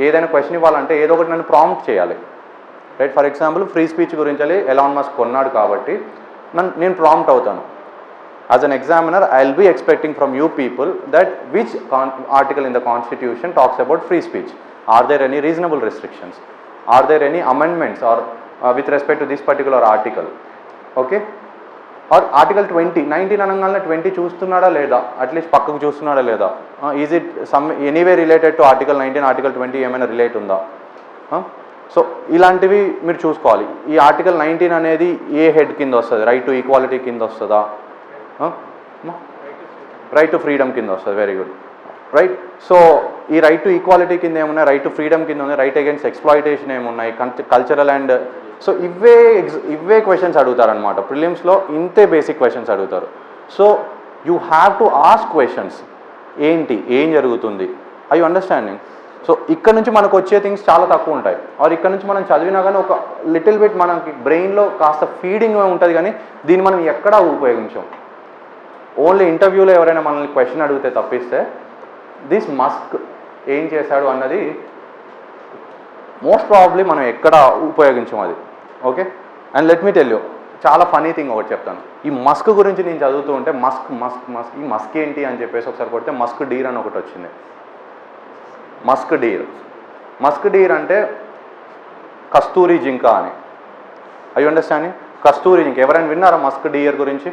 Speaker 1: ఏదైనా question ఇవ్వాలంటే ఏదో ఒకటి నన్ను prompt చేయాలి, right? For example free speech గురించి Elon Musk కొన్నాడు కాబట్టి నేను ప్రాంప్ట్ అవుతాను. As an examiner, I will be expecting from you people that which article in the constitution talks about free speech. Are there any reasonable restrictions? Are there any amendments or with respect to this particular article? Okay? Or article 20, 19 అనగానే 20 చూస్తున్నాడా లేదా, at least పక్కకు చూస్తున్నాడా లేదా, is it some anyway related to article 19, article 20 ఏమైనా relate ఉందా? So ఇలాంటివి మీరు చూసుకోవాలి. ఈ ఆర్టికల్ 19 అనేది ఏ హెడ్ కింద వస్తుంది? రైట్ టు ఈక్వాలిటీ కింద వస్తుందా? రైట్ టు ఫ్రీడమ్ కింద వస్తుంది. Very good, right? సో ఈ రైట్ టు ఈక్వాలిటీ కింద ఏమున్నాయి, రైట్ టు ఫ్రీడమ్ కింద ఉన్నాయి, రైట్ అగేన్స్ట్ ఎక్స్ప్లాయిటేషన్ ఏమున్నాయి, కల్చరల్ అండ్ సో ఇవే క్వశ్చన్స్ అడుగుతారనమాట ప్రిలిమ్స్లో. ఇంతే బేసిక్ క్వశ్చన్స్ అడుగుతారు. So you have to ask questions. ఏంటి, ఏం జరుగుతుంది, ఐ యు అండర్స్టాండింగ్? సో ఇక్కడ నుంచి మనకు వచ్చే థింగ్స్ చాలా తక్కువ ఉంటాయి. ఆర్ ఇక్కడ నుంచి మనం చదివినా కానీ ఒక లిటిల్ బిట్ మనకి బ్రెయిన్లో కాస్త ఫీడింగ్ ఉంటుంది, కానీ దీన్ని మనం ఎక్కడా ఉపయోగించాం. ఓన్లీ ఇంటర్వ్యూలో ఎవరైనా మనల్ని క్వశ్చన్ అడిగితే తప్పిస్తే దిస్ మస్క్ ఏం చేశాడు అన్నది మోస్ట్ ప్రాబబ్లీ మనం ఎక్కడ ఉపయోగించాం అది. Okay, and let me tell you చాలా ఫనీ థింగ్ ఒకటి చెప్తాను. ఈ మస్క్ గురించి నేను చదువుతూ ఉంటే మస్క్ మస్క్ మస్క్ ఈ మస్క్ ఏంటి అని చెప్పేసి ఒకసారి కొడితే మస్క్ డీర్ అని ఒకటి వచ్చింది. మస్క్ డీర్, మస్క్ డీర్ అంటే కస్తూరి జింక అని. I understanding? కస్తూరి జింక ఎవరైనా విన్నారా మస్క్ డీర్ గురించి?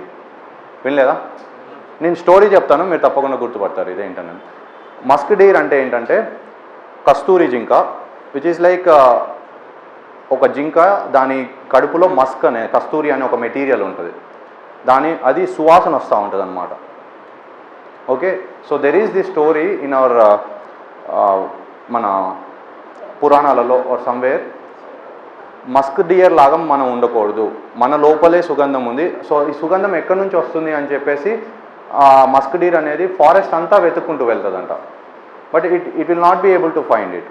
Speaker 1: వినలేదా? నేను స్టోరీ చెప్తాను, మీరు తప్పకుండా గుర్తుపడతారు ఇదేంటని. మస్క్ డీర్ అంటే ఏంటంటే కస్తూరి జింక, విచ్ ఈస్ లైక్ ఒక జింక, దాని కడుపులో మస్క్ అనే కస్తూరి అనే ఒక మెటీరియల్ ఉంటుంది, అది సువాసన వస్తూ ఉంటుంది అనమాట. Okay, so there is the story in our మన పురాణాలలో ఆర్ సమ్వేర్, మస్క్ డియర్ లాగా మనం ఉండకూడదు, మన లోపలే సుగంధం ఉంది. సో ఈ సుగంధం ఎక్కడి నుంచి వస్తుంది అని చెప్పేసి మస్క్ డీర్ అనేది ఫారెస్ట్ అంతా వెతుక్కుంటూ వెళ్తుందంట. But it will not be able to find it.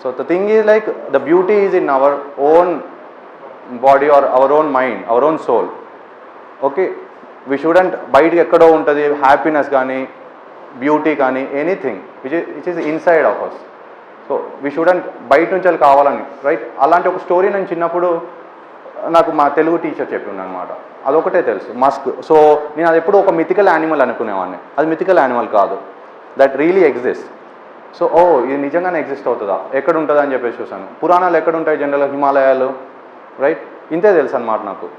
Speaker 1: So the thing is like the beauty is in our own body or our own mind, our own soul. Okay, we shouldn't బయటకి ఎక్కడో ఉంటుంది happiness కానీ beauty కానీ anything which is inside of us. So we shouldn't బయట నుంచి అది కావాలని, right? అలాంటి ఒక స్టోరీ నేను చిన్నప్పుడు నాకు మా తెలుగు టీచర్ చెప్పిండు అనమాట. అదొకటే తెలుసు మస్క్. సో నేను అది ఎప్పుడు ఒక మిథికల్ యానిమల్ అనుకునేవాడిని. అది మిథికల్ యానిమల్ కాదు, దట్ రియలీ ఎగ్జిస్ట్. సో ఇది నిజంగానే ఎగ్జిస్ట్ అవుతుందా, ఎక్కడ ఉంటుంది అని చెప్పేసి చూసాను. పురాణాలు ఎక్కడ ఉంటాయి జనరల్గా? హిమాలయాలు, రైట్? ఇంతే తెలుసు అనమాట నాకు.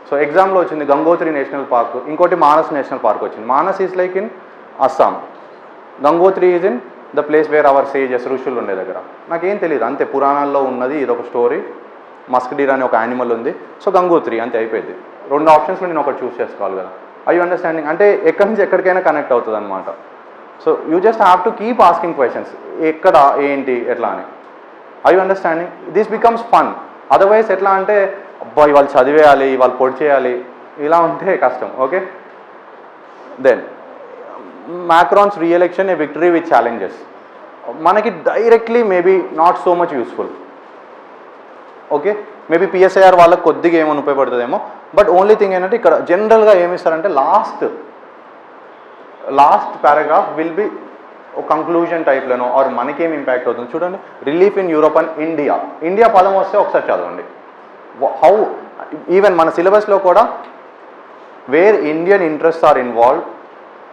Speaker 1: సో ఎగ్జామ్లో వచ్చింది గంగోత్రి నేషనల్ పార్క్, ఇంకోటి మానస్ నేషనల్ పార్క్ వచ్చింది. Manas is like in Assam, Gangotri is in the place where hour sages ఋషులు ఉండే దగ్గర. నాకేం తెలియదు, అంతే పురాణాల్లో ఉన్నది ఇదొక స్టోరీ, మస్క్ డీర్ అనే ఒక యానిమల్ ఉంది, సో గంగోత్రి అంతే అయిపోయింది. 2 ఆప్షన్స్లో నేను ఒకటి చూస్ చేసుకోవాలి కదా. I you understanding? అంటే ఎక్కడి నుంచి ఎక్కడికైనా కనెక్ట్ అవుతుంది అనమాట. So you just have to keep asking questions, ఎక్కడ, ఏంటి, ఎట్లా అని. I you understanding? This becomes fun. Otherwise ఎట్లా అంటే అబ్బాయి వాళ్ళు చదివేయాలి, వాళ్ళు పొడి చేయాలి, ఇలా ఉంటే కష్టం. Okay, then Macron's reelection a victory with challenges. మనకి directly maybe not so much useful. Okay, maybe PSIR వాళ్ళకి కొద్దిగా ఏమైనా ఉపయోగపడుతుందేమో. బట్ ఓన్లీ థింగ్ ఏంటంటే ఇక్కడ జనరల్గా ఏమిస్తారంటే last paragraph will be conclusion టైప్లోనో ఆర్ మనకేం ఇంపాక్ట్ అవుతుంది చూడండి. Relief in Europe and India పదం వస్తే ఒకసారి చదవండి. హౌ ఈవెన్ మన సిలబస్లో కూడా where Indian interest are involve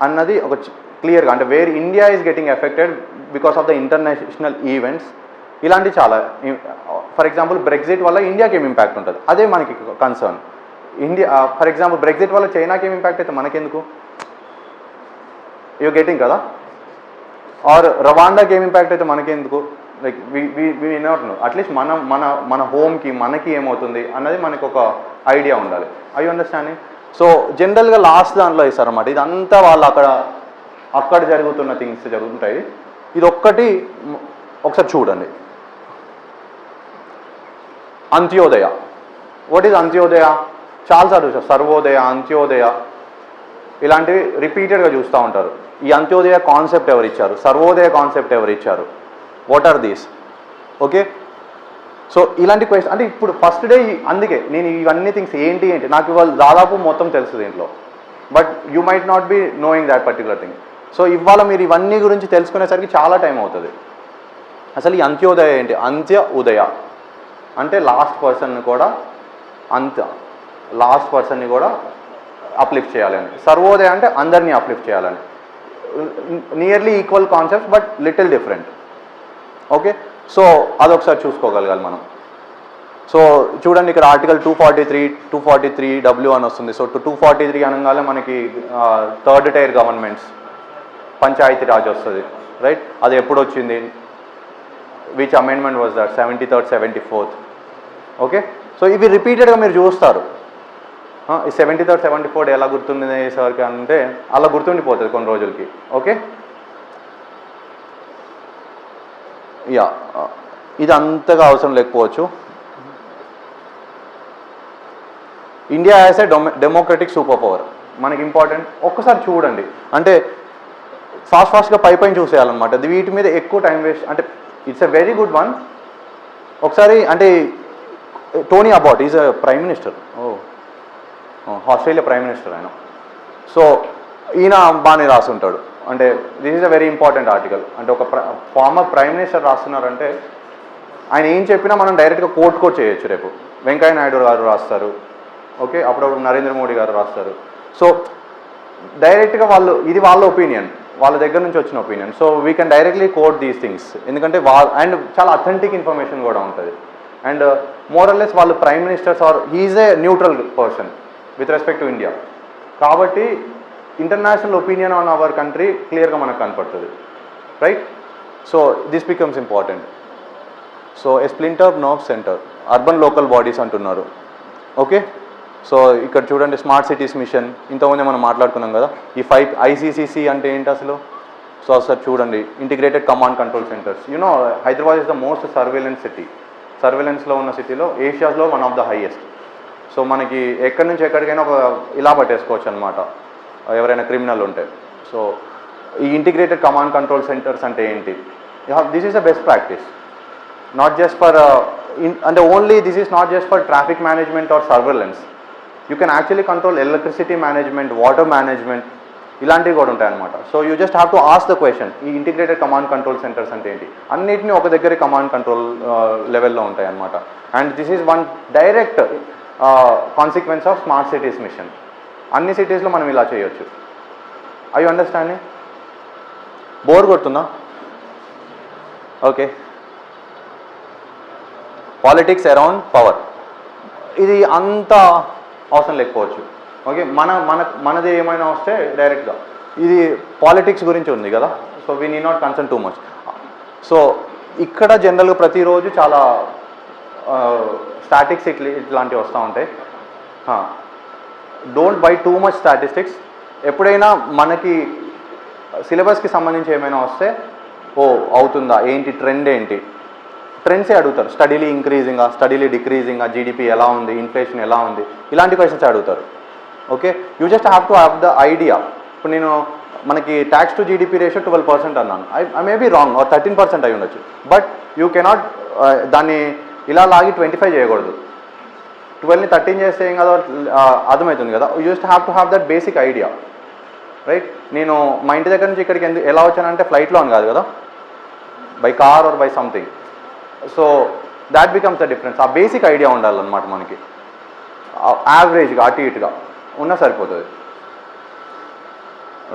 Speaker 1: అన్నది ఒక క్లియర్గా, అంటే where India is getting affected because of the international events, ఇలాంటి చాలా. ఫర్ ఎగ్జాంపుల్ బ్రెగ్జిట్ వల్ల ఇండియాకి ఏం ఇంపాక్ట్ ఉంటుంది, అదే మనకి కన్సర్న్. ఫర్ ఎగ్జాంపుల్ బ్రెగ్జిట్ వల్ల చైనాకి ఏం ఇంపాక్ట్ అయితే మనకెందుకు? యూ గెటింగ్ కదా? ఆర్ రవాండాకి ఏం ఇంపాక్ట్ అయితే మనకెందుకు? Like we not know. At least మన హోమ్కి మనకి ఏమవుతుంది అన్నది మనకు ఒక ఐడియా ఉండాలి. I you understanding? సో జనరల్గా లాస్ట్ దాంట్లో ఇస్తారన్నమాట. ఇదంతా వాళ్ళు అక్కడ జరుగుతున్న థింగ్స్ జరుగుతుంటాయి. ఇది ఒక్కటి ఒకసారి చూడండి. అంత్యోదయ. What is Antyodaya? చాలాసార్లు చూసారు, సర్వోదయ, అంత్యోదయ. ఇలాంటివి రిపీటెడ్గా చూస్తూ ఉంటారు. ఈ అంత్యోదయ కాన్సెప్ట్ ఎవరు ఇచ్చారు, సర్వోదయ కాన్సెప్ట్ ఎవరు ఇచ్చారు, what are these? Okay, so ఇలాంటి క్వశ్చన్ అంటే ఇప్పుడు ఫస్ట్ డే అందుకే నేను ఇవన్నీ థింగ్స్ ఏంటి నాకు ఇవాళ దాదాపు మొత్తం తెలుసు దీంట్లో, but you might not be knowing that particular thing. So ఇవాళ మీరు ఇవన్నీ గురించి తెలుసుకునేసరికి చాలా టైం అవుతుంది. అసలు ఈ అంత్యోదయ ఏంటి? అంత్య ఉదయ అంటే లాస్ట్ పర్సన్ని కూడా లాస్ట్ పర్సన్ని కూడా అప్లిఫ్ట్ చేయాలని. సర్వోదయ అంటే అందరినీ అప్లిఫ్ట్ చేయాలని. Nearly equal concepts but little different. Okay, so అదొకసారి చూసుకోగలగాలి మనం. సో చూడండి ఇక్కడ ఆర్టికల్ 243 అని వస్తుంది. సో 243 అనగానే మనకి third tier governments, panchayati raj వస్తుంది, రైట్? అది ఎప్పుడు వచ్చింది? Which amendment was that? 73rd 74th. Okay, so ఇవి రిపీటెడ్గా మీరు చూస్తారు. ఈ 73rd 74th ఎలా గుర్తుంది సార్కి అంటే అలా గుర్తుండిపోతుంది కొన్ని రోజులకి. ఓకే, యా, ఇది అంతగా అవసరం లేకపోవచ్చు. India as a democratic super power మనకి ఇంపార్టెంట్. ఒక్కసారి చూడండి, అంటే ఫాస్ట్గా పైన చూసేయాలన్నమాట. వీటి మీద ఎక్కువ టైం వేస్ట్ అంటే it's a very good one. ఒకసారి అంటే Tony Abbott is a prime minister, Australia prime minister ఆయన. సో ఈయన బాగానే రాసి ఉంటాడు. అంటే this is a very important article. అంటే ఒక ఫార్మర్ ప్రైమ్ మినిస్టర్ రాస్తున్నారంటే ఆయన ఏం చెప్పినా మనం డైరెక్ట్గా కోట్ చేయొచ్చు. రేపు వెంకయ్య నాయుడు గారు రాస్తారు, ఓకే, అప్పుడప్పుడు నరేంద్ర మోడీ గారు రాస్తారు. సో డైరెక్ట్గా వాళ్ళు, ఇది వాళ్ళ ఒపీనియన్, వాళ్ళ దగ్గర నుంచి వచ్చిన opinion. So we can directly quote these things, ఎందుకంటే అండ్ చాలా అథెంటిక్ ఇన్ఫర్మేషన్ కూడా ఉంటుంది. అండ్ మోరల్లెస్ వాళ్ళు prime ministers or he is a neutral person with respect to India. కాబట్టి international opinion on our country క్లియర్గా మనకు కనపడుతుంది, right? So this becomes important. So a splinter nerve centre, urban local bodies అంటున్నారు. Okay, so ఇక్కడ చూడండి smart cities machine, ఇంతకుముందే మనం మాట్లాడుకున్నాం కదా. ఈ 5 ICCC అంటే ఏంటి అసలు? సో అసలు చూడండి, integrated command control centres. You know Hyderabad is the most surveillance city. సర్వేలెన్స్లో ఉన్న సిటీలో ఏషియాస్లో one of the highest. So మనకి ఎక్కడి నుంచి ఎక్కడికైనా ఒక ఇలా పట్టేసుకోవచ్చు అనమాట ఎవరైనా క్రిమినల్ ఉంటే. సో ఈ ఇంటిగ్రేటెడ్ కమాండ్ కంట్రోల్ సెంటర్స్ అంటే ఏంటి? This is the best practice, not just for అంటే only this is not just for traffic management or surveillance. You can actually control electricity management, water management, ఇలాంటివి కూడా ఉంటాయన్నమాట. So you just have to ask the question, ఈ integrated command control centres అంటే ఏంటి? అన్నిటినీ ఒక దగ్గర కమాండ్ కంట్రోల్ లెవెల్లో ఉంటాయి అన్నమాట. And this is one direct consequence of smart cities mission. అన్ని సిటీస్లో మనం ఇలా చేయొచ్చు. I you understanding? బోర్ కొడుతుందా? ఓకే, పాలిటిక్స్ అరౌండ్ పవర్, ఇది అంత అవసరం లేకపోవచ్చు. ఓకే, మనది ఏమైనా వస్తే డైరెక్ట్గా ఇది పాలిటిక్స్ గురించి ఉంది కదా. So we need not concern too much. So ఇక్కడ జనరల్గా ప్రతిరోజు చాలా స్టాటిక్స్ ఇట్లాంటివి వస్తూ ఉంటాయి. Don't by too much statistics. ఎప్పుడైనా మనకి సిలబస్కి సంబంధించి ఏమైనా వస్తే అవుతుందా ఏంటి, ట్రెండ్ ఏంటి, ట్రెండ్సే అడుగుతారు. స్టడీలీ ఇంక్రీజింగా, స్టడీలీ డిక్రీజింగా, జీడిపి ఎలా ఉంది, ఇన్ఫ్లేషన్ ఎలా ఉంది, ఇలాంటి క్వశ్చన్స్ అడుగుతారు. Okay, you just have to have the idea. ఇప్పుడు నేను మనకి ట్యాక్స్ టు జీడిపి రేషియో 12% అన్నాను. I may be wrong, or 13% అయి ఉండొచ్చు. బట్ యూ కెనాట్ దాన్ని ఇలా లాగి 25 చేయకూడదు. 12ని 13 చేస్తే ఏం కదా అర్థమవుతుంది కదా. You just have to have that basic idea, right? నేను మా ఇంటి దగ్గర నుంచి ఇక్కడికి ఎలా వచ్చానంటే ఫ్లైట్లో అని కాదు కదా, by car or by something. So that becomes the difference. ఆ బేసిక్ ఐడియా ఉండాలన్నమాట మనకి. యావరేజ్గా అటు ఇటుగా ఉన్నా సరిపోతుంది,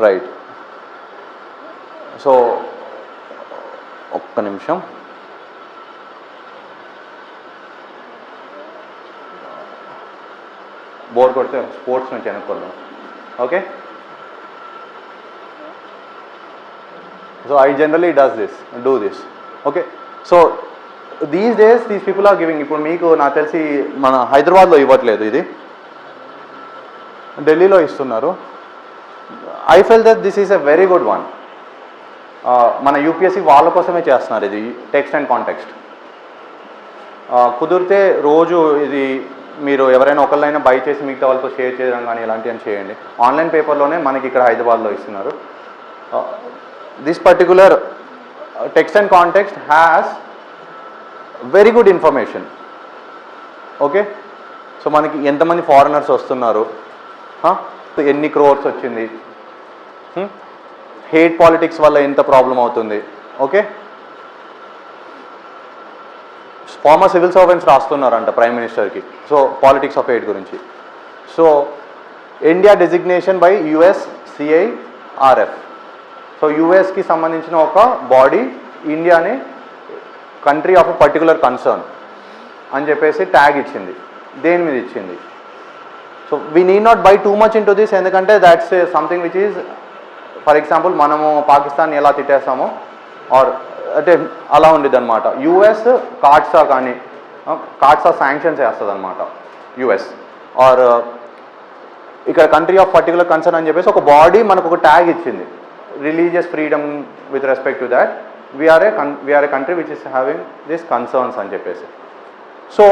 Speaker 1: రైట్? సో ఒక్క నిమిషం. బోర్ కొడితే స్పోర్ట్స్ నుంచి వెనక్కొద్దాం. Okay, so I generally do this. Okay, so these days these people are giving. ఇప్పుడు మీకు నాకు తెలిసి మన హైదరాబాద్లో ఇవ్వట్లేదు, ఇది ఢిల్లీలో ఇస్తున్నారు. I fell that this is a very good one. మన యూపీఎస్సీ వాళ్ళ కోసమే చేస్తున్నారు ఇది, టెక్స్ట్ అండ్ కాంటెక్స్ట్. కుదిరితే రోజు ఇది మీరు ఎవరైనా ఒకళ్ళైనా బై చేసి మిగతా వాళ్ళతో షేర్ చేయడం కానీ ఇలాంటివి చేయండి. ఆన్లైన్ పేపర్లోనే మనకి ఇక్కడ హైదరాబాద్లో ఇస్తున్నారు. This particular text and context has very good information. Okay, so మనకి ఎంతమంది ఫారినర్స్ వస్తున్నారు, ఎన్ని క్రోర్స్ వచ్చింది, హేట్ పాలిటిక్స్ వల్ల ఎంత ప్రాబ్లం అవుతుంది. ఓకే, ఫార్మర్ సివిల్ సర్వెంట్స్ రాస్తున్నారంట ప్రైమ్ మినిస్టర్కి, సో పాలిటిక్స్ ఆఫ్ హేట్ గురించి. So India designation by USCIRF. So యుఎస్కి సంబంధించిన ఒక బాడీ ఇండియాని country of a particular concern అని చెప్పేసి ట్యాగ్ ఇచ్చింది. దేని మీద ఇచ్చింది? So we need not buy too much in to this, ఎందుకంటే that's something which is, for example మనము పాకిస్తాన్ ఎలా తిట్టేస్తామో ఆర్ అంటే అలా ఉండేది అనమాట. యుఎస్ కాట్సా కానీ కాట్సా శాంక్షన్స్ వేస్తుంది అనమాట యుఎస్, ఆర్ ఇక్కడ కంట్రీ ఆఫ్ పర్టికులర్ కన్సర్న్ అని చెప్పేసి ఒక బాడీ మనకు ఒక ట్యాగ్ ఇచ్చింది, religious freedom with respect to that we are a country which is having this concerns అని చెప్పేసి. సో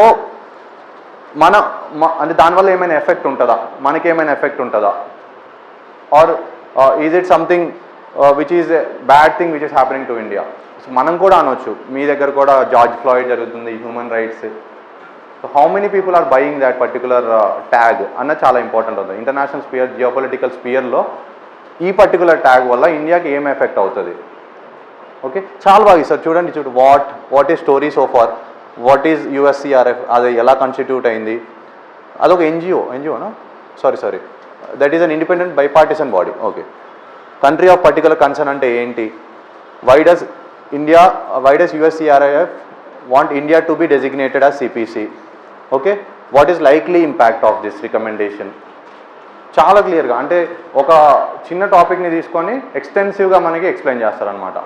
Speaker 1: అంటే దానివల్ల ఏమైనా ఎఫెక్ట్ ఉంటుందా, మనకేమైనా ఎఫెక్ట్ ఉంటుందా, or is it something which is a bad thing which is happening to India? So మనం కూడా అనొచ్చు, మీ దగ్గర కూడా జార్జ్ ఫ్లాయిడ్ జరుగుతుంది, human rights. So how many people are buying that particular tag అన్న చాలా ఇంపార్టెంట్ అవుతుంది. ఇంటర్నేషనల్ స్పియర్, జియోపొలిటికల్ స్పియర్లో ఈ పర్టికులర్ ట్యాగ్ వల్ల ఇండియాకి ఏం ఎఫెక్ట్ అవుతుంది. ఓకే, చాలా బాగా ఇస్తారు చూడండి. What is story so far, what is USCIRF, అది ఎలా కాన్స్టిట్యూట్ అయింది, అదొక ఎన్జిఓనా sorry that is an independent bipartisan body. Okay, country of particular concern అంటే ఏంటి, why does USCIRF want India to be designated as CPC. Okay, what is likely impact of this recommendation, చాలా క్లియర్గా, అంటే ఒక చిన్న టాపిక్ని తీసుకొని ఎక్స్టెన్సివ్గా మనకి ఎక్స్ప్లెయిన్ చేస్తారనమాట.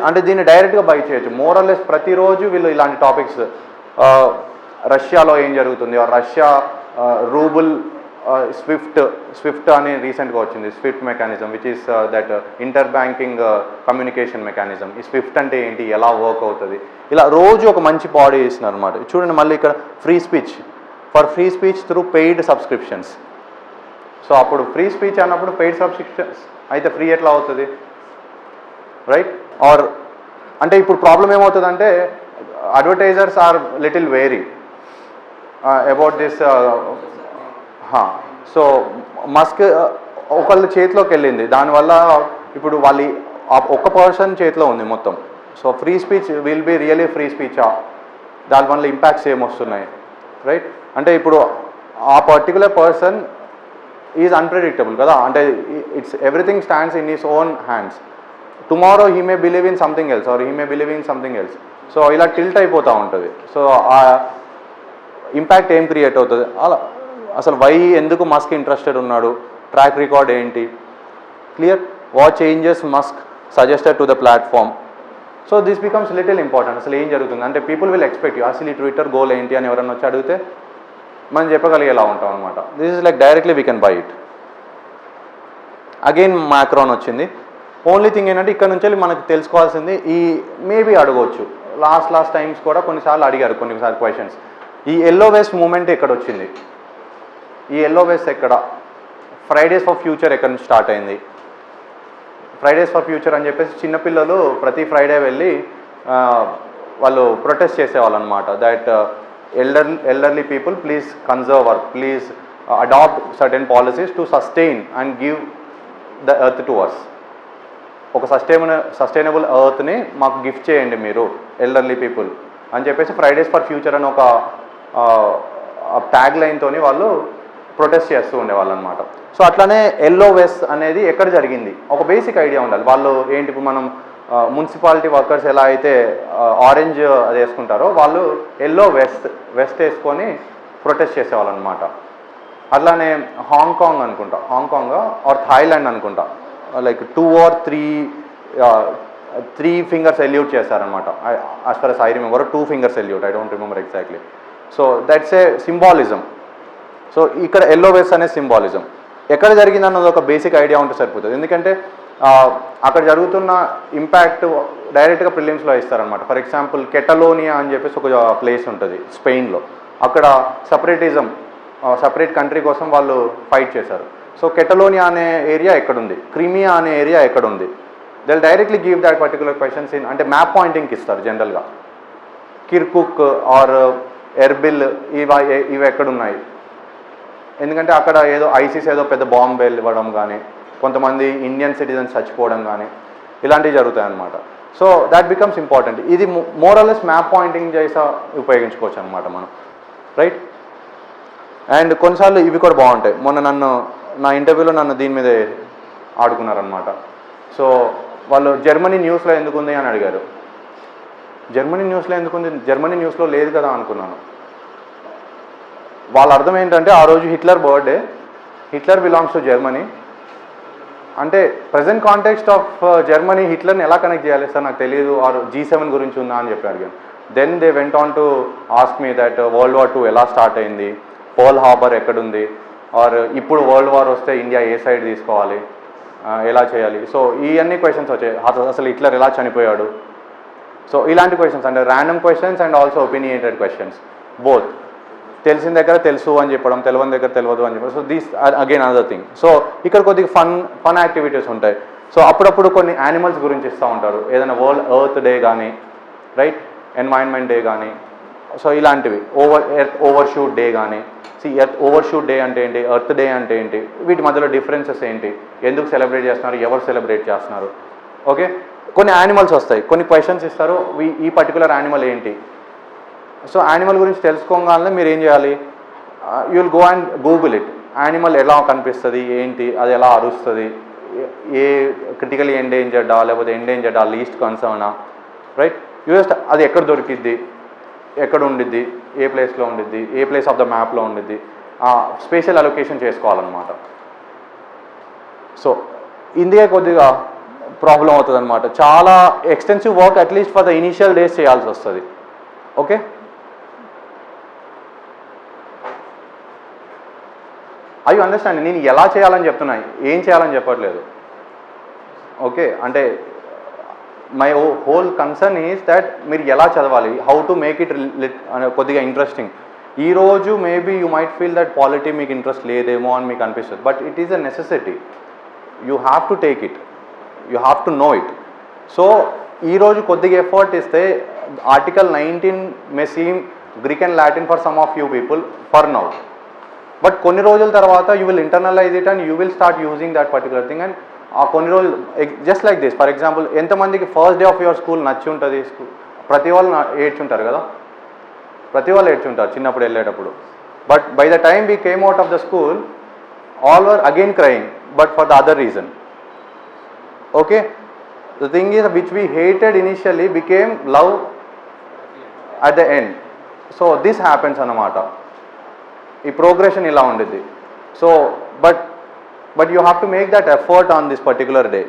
Speaker 1: అంటే దీన్ని డైరెక్ట్గా బై చేయొచ్చు. మోరల్లెస్ ప్రతిరోజు వీళ్ళు ఇలాంటి టాపిక్స్, రష్యాలో ఏం జరుగుతుంది, రష్యా రూబుల్, స్విఫ్ట్ అని రీసెంట్గా వచ్చింది, Swift mechanism which is that inter banking communication mechanism. ఈ స్విఫ్ట్ అంటే ఏంటి, ఎలా వర్క్ అవుతుంది, ఇలా రోజు ఒక మంచి బాడీ ఇస్తున్నారు అనమాట. చూడండి మళ్ళీ ఇక్కడ free speech through paid subscriptions. So అప్పుడు ఫ్రీ స్పీచ్ అన్నప్పుడు పెయిడ్ సబ్స్క్రిప్షన్స్ అయితే ఫ్రీ ఎట్లా అవుతుంది, రైట్? ఆర్ అంటే ఇప్పుడు ప్రాబ్లం ఏమవుతుందంటే advertisers are little wary about this. So Musk ఒకళ్ళ చేతిలోకి వెళ్ళింది, దానివల్ల ఇప్పుడు వాళ్ళ ఒక్క పర్సన్ చేతిలో ఉంది మొత్తం. So free speech will be really free స్పీచా, దానివల్ల ఇంపాక్ట్స్ ఏమొస్తున్నాయి, రైట్? అంటే ఇప్పుడు ఆ పర్టికులర్ పర్సన్ ఈజ్ అన్ప్రెడిక్టబుల్ కదా, అంటే it's everything stands in his own hands. Tomorrow he may believe in something else or he may believe in something else. So ఇలా tilt అయిపోతూ ఉంటుంది. సో ఆ ఇంపాక్ట్ ఏం క్రియేట్ అవుతుంది, అలా అసలు ఎందుకు మస్క్ ఇంట్రెస్టెడ్ ఉన్నాడు, ట్రాక్ రికార్డ్ ఏంటి, clear, what changes Musk suggested to the platform. So this becomes little important. అసలు ఏం జరుగుతుంది అంటే పీపుల్ విల్ ఎక్స్పెక్ట్ యూ, అసలు ఈ ట్విట్టర్ గోల్ ఏంటి అని ఎవరైనా వచ్చి అడిగితే మనం చెప్పగలిగేలా ఉంటాం అనమాట. This is like directly we can buy it. Again Macron వచ్చింది. ఓన్లీ థింగ్ ఏంటంటే ఇక్కడ నుంచి మనకు తెలుసుకోవాల్సింది, ఈ మేబీ అడగవచ్చు, లాస్ట్ టైమ్స్ కూడా కొన్నిసార్లు అడిగారు కొన్నిసార్లు క్వశ్చన్స్, ఈ ఎల్లో వెస్ట్ మూమెంట్ ఎక్కడ వచ్చింది, ఈ ఎల్లో వెస్ట్ ఎక్కడ, ఫ్రైడేస్ ఫర్ ఫ్యూచర్ ఎక్కడ నుంచి స్టార్ట్ అయింది. ఫ్రైడేస్ ఫర్ ఫ్యూచర్ అని చెప్పేసి చిన్నపిల్లలు ప్రతి ఫ్రైడే వెళ్ళి వాళ్ళు ప్రొటెస్ట్ చేసేవాళ్ళు అనమాట. That elderly people please conserve or please adopt certain policies to sustain and give the earth to us. ఒక సస్టైనబుల్ ఎర్త్ని మాకు గిఫ్ట్ చేయండి మీరు ఎల్డర్లీ పీపుల్ అని చెప్పేసి ఫ్రైడేస్ ఫర్ ఫ్యూచర్ అని ఒక ట్యాగ్ లైన్తోని వాళ్ళు ప్రొటెస్ట్ చేస్తూ ఉండేవాళ్ళు అనమాట. సో అట్లానే ఎల్లో వెస్ట్ అనేది ఎక్కడ జరిగింది ఒక బేసిక్ ఐడియా ఉండాలి. వాళ్ళు ఏంటి, ఇప్పుడు మనం మున్సిపాలిటీ వర్కర్స్ ఎలా అయితే ఆరెంజ్ అది వేసుకుంటారో వాళ్ళు ఎల్లో వెస్ట్ వేసుకొని ప్రొటెస్ట్ చేసేవాళ్ళు అనమాట. అట్లానే హాంకాంగ్ ఆర్ థాయిలాండ్ అనుకుంటా, లైక్ 2 or 3 ఫింగర్ సెల్యూట్ చేశారనమాట. As for as I remember 2 finger salute, I don't remember exactly. So that's a symbolism. So ఇక్కడ ఎల్లో వెస్ట్ అనే సింబాలిజం ఎక్కడ జరిగిందన్నది ఒక బేసిక్ ఐడియా ఉంటే సరిపోతుంది. ఎందుకంటే అక్కడ జరుగుతున్న ఇంపాక్ట్ డైరెక్ట్గా ప్రిలిమ్స్లో ఇస్తారనమాట. ఫర్ ఎగ్జాంపుల్ కెటలోనియా అని చెప్పేసి ఒక ప్లేస్ ఉంటుంది స్పెయిన్లో. అక్కడ సపరేటిజం, సపరేట్ కంట్రీ కోసం వాళ్ళు ఫైట్ చేశారు. సో కెటలోనియా అనే ఏరియా ఎక్కడుంది, క్రిమియా అనే ఏరియా ఎక్కడుంది, they will directly give that particular questions in, అంటే మ్యాప్ పాయింటింగ్కి ఇస్తారు జనరల్గా. కిర్కుక్ ఆర్ ఎర్బిల్ ఇవి ఎక్కడున్నాయి, ఎందుకంటే అక్కడ ఏదో ఐసిస్ ఏదో పెద్ద బాంబు ఇవ్వడం కానీ, కొంతమంది ఇండియన్ సిటిజన్స్ చచ్చిపోవడం కానీ ఇలాంటివి జరుగుతాయి అన్నమాట. So that becomes important. ఇది మోరల్లెస్ మ్యాప్ పాయింటింగ్ చేసా ఉపయోగించుకోవచ్చు అనమాట మనం, రైట్. అండ్ కొన్నిసార్లు ఇవి కూడా బాగుంటాయి. మొన్న నా ఇంటర్వ్యూలో నన్ను దీని మీద ఆడుకున్నారనమాట. సో వాళ్ళు జర్మనీ న్యూస్లో ఎందుకుంది అని అడిగారు. జర్మనీ న్యూస్లో ఎందుకుంది, జర్మనీ న్యూస్లో లేదు కదా అనుకున్నాను. వాళ్ళ అర్థం ఏంటంటే ఆ రోజు Hitler birthday, Hitler belongs to Germany అంటే ప్రజెంట్ కాంటెక్స్ట్ ఆఫ్ జర్మనీ హిట్లర్ని ఎలా కనెక్ట్ చేయాలి సార్ నాకు తెలియదు, ఆర్ G7 గురించి ఉందా అని చెప్పి అడిగాను. Then they went on to ask me that world war 2 ఎలా స్టార్ట్ అయింది, పర్ల్ హార్బర్ ఎక్కడుంది, ఆర్ ఇప్పుడు వరల్డ్ వార్ వస్తే ఇండియా ఏ సైడ్ తీసుకోవాలి, ఎలా చేయాలి. సో ఇవన్నీ క్వశ్చన్స్ వచ్చాయి. అసలు హిట్లర్ ఎలా చనిపోయాడు. సో ఇలాంటి క్వశ్చన్స్ అంటే random questions and also opinionated questions both. తెలిసిన దగ్గర తెలుసు అని చెప్పడం, తెలియని దగ్గర తెలియదు అని చెప్పడం. So these again another thing. So ఇక్కడ కొద్దిగా ఫన్ యాక్టివిటీస్ ఉంటాయి. సో అప్పుడప్పుడు కొన్ని యానిమల్స్ గురించి ఇస్తూ ఉంటారు, ఏదైనా వరల్డ్ ఎర్త్ డే కానీ, రైట్, ఎన్వైరన్మెంట్ డే కానీ, సో ఇలాంటివి ఎర్త్ ఓవర్షూట్ డే కానీ. ఎర్త్ ఓవర్షూట్ డే అంటే ఏంటి, ఎర్త్ డే అంటే ఏంటి, వీటి మధ్యలో డిఫరెన్సెస్ ఏంటి, ఎందుకు సెలబ్రేట్ చేస్తున్నారు, ఎవరు సెలబ్రేట్ చేస్తున్నారు. ఓకే, కొన్ని యానిమల్స్ వస్తాయి, కొన్ని క్వశ్చన్స్ ఇస్తారు, ఈ పర్టికులర్ యానిమల్ ఏంటి. సో యానిమల్ గురించి తెలుసుకోగానే మీరు ఏం చేయాలి, you will go and Google it. Animal ఎలా కనిపిస్తుంది ఏంటి, అది ఎలా అరుస్తుంది, ఏ క్రిటికలీ ఎండేంజర్డా లేకపోతే ఎండేంజర్డా, లీస్ట్ కన్సర్నా, రైట్. యూఎస్ అది ఎక్కడ దొరికిద్ది, ఎక్కడ ఉండిద్ది, ఏ ప్లేస్లో ఉండిద్ది, ఏ ప్లేస్ ఆఫ్ ద మ్యాప్లో ఉండిద్ది, స్పేషల్ అలొకేషన్ చేసుకోవాలన్నమాట. సో ఇండియా కొద్దిగా ప్రాబ్లం అవుతుంది అనమాట. చాలా extensive work at least for the initial days చేయాల్సి వస్తుంది. ఓకే, అవి అండర్స్టాండ్. నేను ఎలా చేయాలని చెప్తున్నా, ఏం చేయాలని చెప్పట్లేదు. ఓకే, అంటే my whole concern is that మీరు ఎలా చదవాలి, హౌ టు మేక్ ఇట్ కొద్దిగా ఇంట్రెస్టింగ్. ఈరోజు maybe you might feel that polity మీకు ఇంట్రెస్ట్ లేదేమో అని మీకు అనిపిస్తుంది, but it is a necessity. You have to take it, you have to no it. So ఈరోజు కొద్దిగా ఎఫర్ట్ ఇస్తే article 19 May seam Greek and Latin for some of you people for now, but కొన్ని రోజుల తర్వాత you will internalise it and you will start using that particular thing. And ఆ కొన్ని రోజులు just like this, for example ఎంతమందికి first day of your school నచ్చి ఉంటుంది, school ప్రతి వాళ్ళు ఏడ్చుంటారు కదా, ప్రతి వాళ్ళు ఏడ్చుంటారు చిన్నప్పుడు వెళ్ళేటప్పుడు. But by the time we came out of the school all were again crying, but for the other reason. Okay, the thing is which we hated initially became love at the end. So this happens అన్నమాట. ఈ progression ఇలా ఉండిద్ది. So but you have to make that effort on this particular day.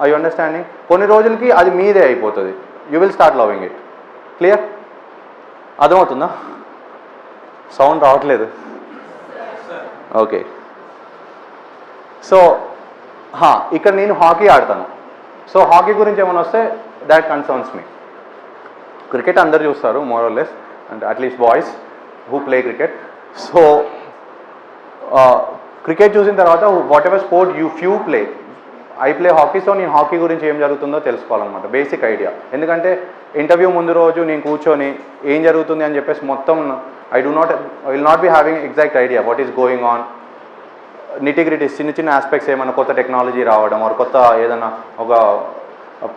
Speaker 1: I understanding. కొన్ని రోజులకి అది మీదే అయిపోతుంది, you will start loving it. Clear, అర్థమవుతుందా? సౌండ్ రావట్లేదు. ఓకే, సో ఇక్కడ నేను హాకీ ఆడతాను. సో హాకీ గురించి ఏమైనా వస్తే దాట్ కన్సర్న్స్ మీ. క్రికెట్ అందరు చూస్తారు మోర్ ఆర్ లెస్, అంటే at least boys who play cricket. So cricket చూసిన తర్వాత what ever sport you play, I play hockey. So నేను హాకీ గురించి ఏం జరుగుతుందో తెలుసుకోవాలన్నమాట, బేసిక్ ఐడియా. ఎందుకంటే ఇంటర్వ్యూ ముందు రోజు నేను కూర్చొని ఏం జరుగుతుంది అని చెప్పేసి మొత్తం I will not be having exact idea what is going on. Nitty-gritties, చిన్న చిన్న ఆస్పెక్ట్స్, ఏమైనా కొత్త టెక్నాలజీ రావడం, ఆర్ కొత్త ఏదైనా ఒక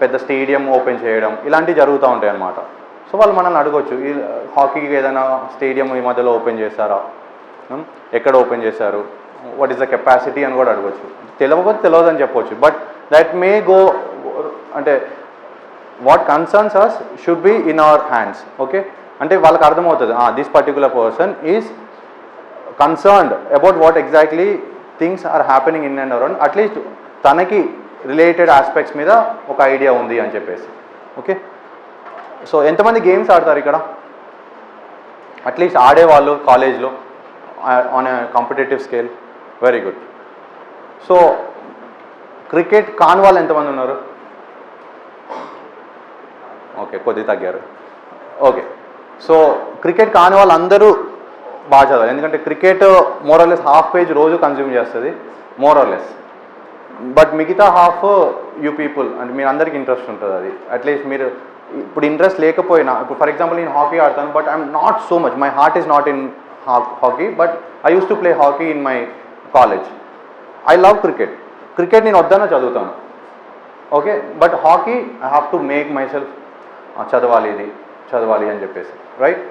Speaker 1: పెద్ద స్టేడియం ఓపెన్ చేయడం, ఇలాంటివి జరుగుతూ ఉంటాయి అన్నమాట. సో వాళ్ళు మనల్ని అడగొచ్చు, ఈ హాకీకి ఏదైనా స్టేడియం ఈ మధ్యలో ఓపెన్ చేశారా, ఎక్కడ ఓపెన్ చేశారు, వాట్ ఈస్ ద కెపాసిటీ అని కూడా అడగొచ్చు. తెలియకపోతే తెలియదని చెప్పొచ్చు, బట్ దట్ మే గో, అంటే what concerns us should be in our hands. Okay, అంటే వాళ్ళకి అర్థమవుతుంది this particular person is concerned about what exactly things are happening in and around, at least తనకి రిలేటెడ్ ఆస్పెక్ట్స్ మీద ఒక ఐడియా ఉంది అని చెప్పేసి. ఓకే, సో ఎంతమంది గేమ్స్ ఆడతారు ఇక్కడ, అట్లీస్ట్ ఆడేవాళ్ళు కాలేజ్లో on a competitive scale? Very good. So cricket కాని వాళ్ళు ఎంతమంది ఉన్నారు? ఓకే, కొద్దిగా తగ్గారు. ఓకే, సో క్రికెట్ కాని వాళ్ళందరూ బాగా చదవాలి, ఎందుకంటే క్రికెట్ మోరల్లెస్ హాఫ్ పేజ్ రోజు కన్జ్యూమ్ చేస్తుంది మోరల్లెస్. బట్ మిగతా హాఫ్ యూ పీపుల్ అంటే మీరు అందరికి ఇంట్రెస్ట్ ఉంటుంది అది. అట్లీస్ట్ మీరు ఇప్పుడు ఇంట్రెస్ట్ లేకపోయినా, ఇప్పుడు ఫర్ ఎగ్జాంపుల్ నేను హాకీ ఆడతాను, but I'm not so much, my heart is not in hockey, but I use to play hockey in my college. I love cricket. Cricket నేను వద్దన్నా చదువుతాను, okay. But hockey I have to make my self చదవాలి అని చెప్పేసి, right.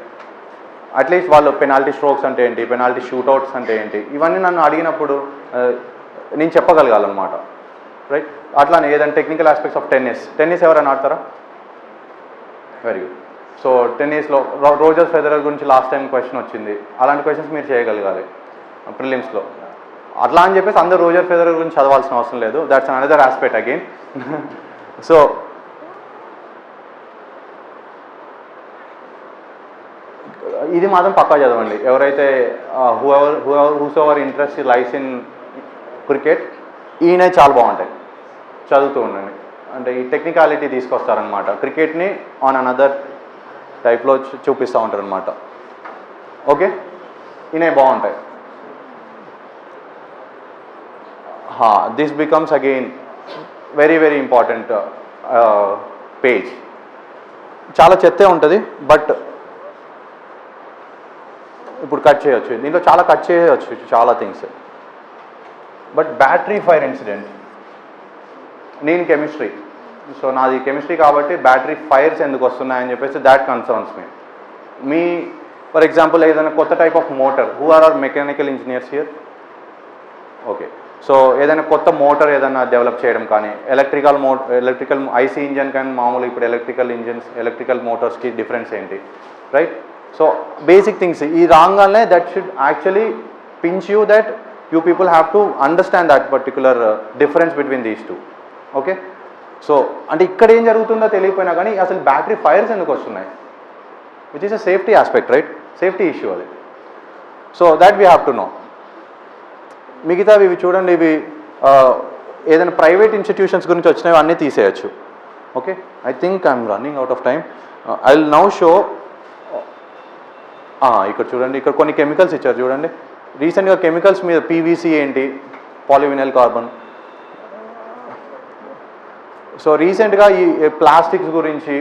Speaker 1: At least వాళ్ళు penalty strokes అంటే ఏంటి, penalty shootouts అంటే ఏంటి, ఇవన్నీ నన్ను అడిగినప్పుడు నేను చెప్పగలగాలన్నమాట, రైట్. అట్లానే ఏదైనా టెక్నికల్ ఆస్పెక్ట్స్ ఆఫ్ టెన్నిస్ ఎవరైనా ఆడతారా? Very good. సో టెన్నిస్లో రోజర్ ఫెదరర్ గురించి లాస్ట్ టైం క్వశ్చన్ వచ్చింది, అలాంటి క్వశ్చన్స్ మీరు చేయగలగాలి ప్రిలిమ్స్లో. అట్లా అని చెప్పేసి అందరూ రోజర్ ఫెదరర్ గురించి చదవాల్సిన అవసరం లేదు, that's another aspect again. So ఇది మాత్రం పక్కా చదవండి. ఎవరైతే whose ever interest lies in cricket, ఈయన చాలా బాగుంటాయి, చదువుతూ ఉండండి. అంటే ఈ టెక్నికాలిటీ తీసుకొస్తారనమాట, క్రికెట్ని ఆన్ అనదర్ టైప్లో చూపిస్తూ ఉంటారు అనమాట, ఓకే. ఈయన బాగుంటాయి. This becomes again very very important page. చాలా చెత్తే ఉంటుంది, బట్ ఇప్పుడు కట్ చేయొచ్చు, దీంట్లో చాలా కట్ చేయవచ్చు చాలా things. But battery fire incident, నేను కెమిస్ట్రీ, సో నాది కెమిస్ట్రీ కాబట్టి బ్యాటరీ ఫైర్స్ ఎందుకు వస్తున్నాయని చెప్పేసి that concerns me for example ఏదైనా కొత్త type of motor, who or mechanical engineers here, okay. So ఏదైనా కొత్త మోటార్ ఏదైనా డెవలప్ చేయడం కానీ, ఎలక్ట్రికల్ ఐసీ ఇంజన్ కానీ మామూలు ఇప్పుడు ఎలక్ట్రికల్ మోటార్స్కి డిఫరెన్స్ ఏంటి, రైట్. సో బేసిక్ థింగ్స్ ఈ రాగానే that should actually pinch you that you people have to understand that particular difference between these two, okay. So అంటే ఇక్కడ ఏం జరుగుతుందో తెలియకపోయినా కానీ అసలు బ్యాటరీ ఫైర్స్ ఎందుకు వస్తున్నాయి, which is a safety aspect, right, safety issue అది. So that we have to know. మిగతావి ఇవి చూడండి, ఇవి ఏదైనా ప్రైవేట్ ఇన్స్టిట్యూషన్స్ గురించి వచ్చినవి అన్నీ తీసేయచ్చు, okay. I think I'm running out of time. I will now show. ఇక్కడ చూడండి, ఇక్కడ కొన్ని కెమికల్స్ ఇచ్చారు చూడండి. రీసెంట్గా కెమికల్స్ మీద పీవీసీ ఏంటి, పాలివినైల్ కార్బన్. సో రీసెంట్గా ఈ ప్లాస్టిక్స్ గురించి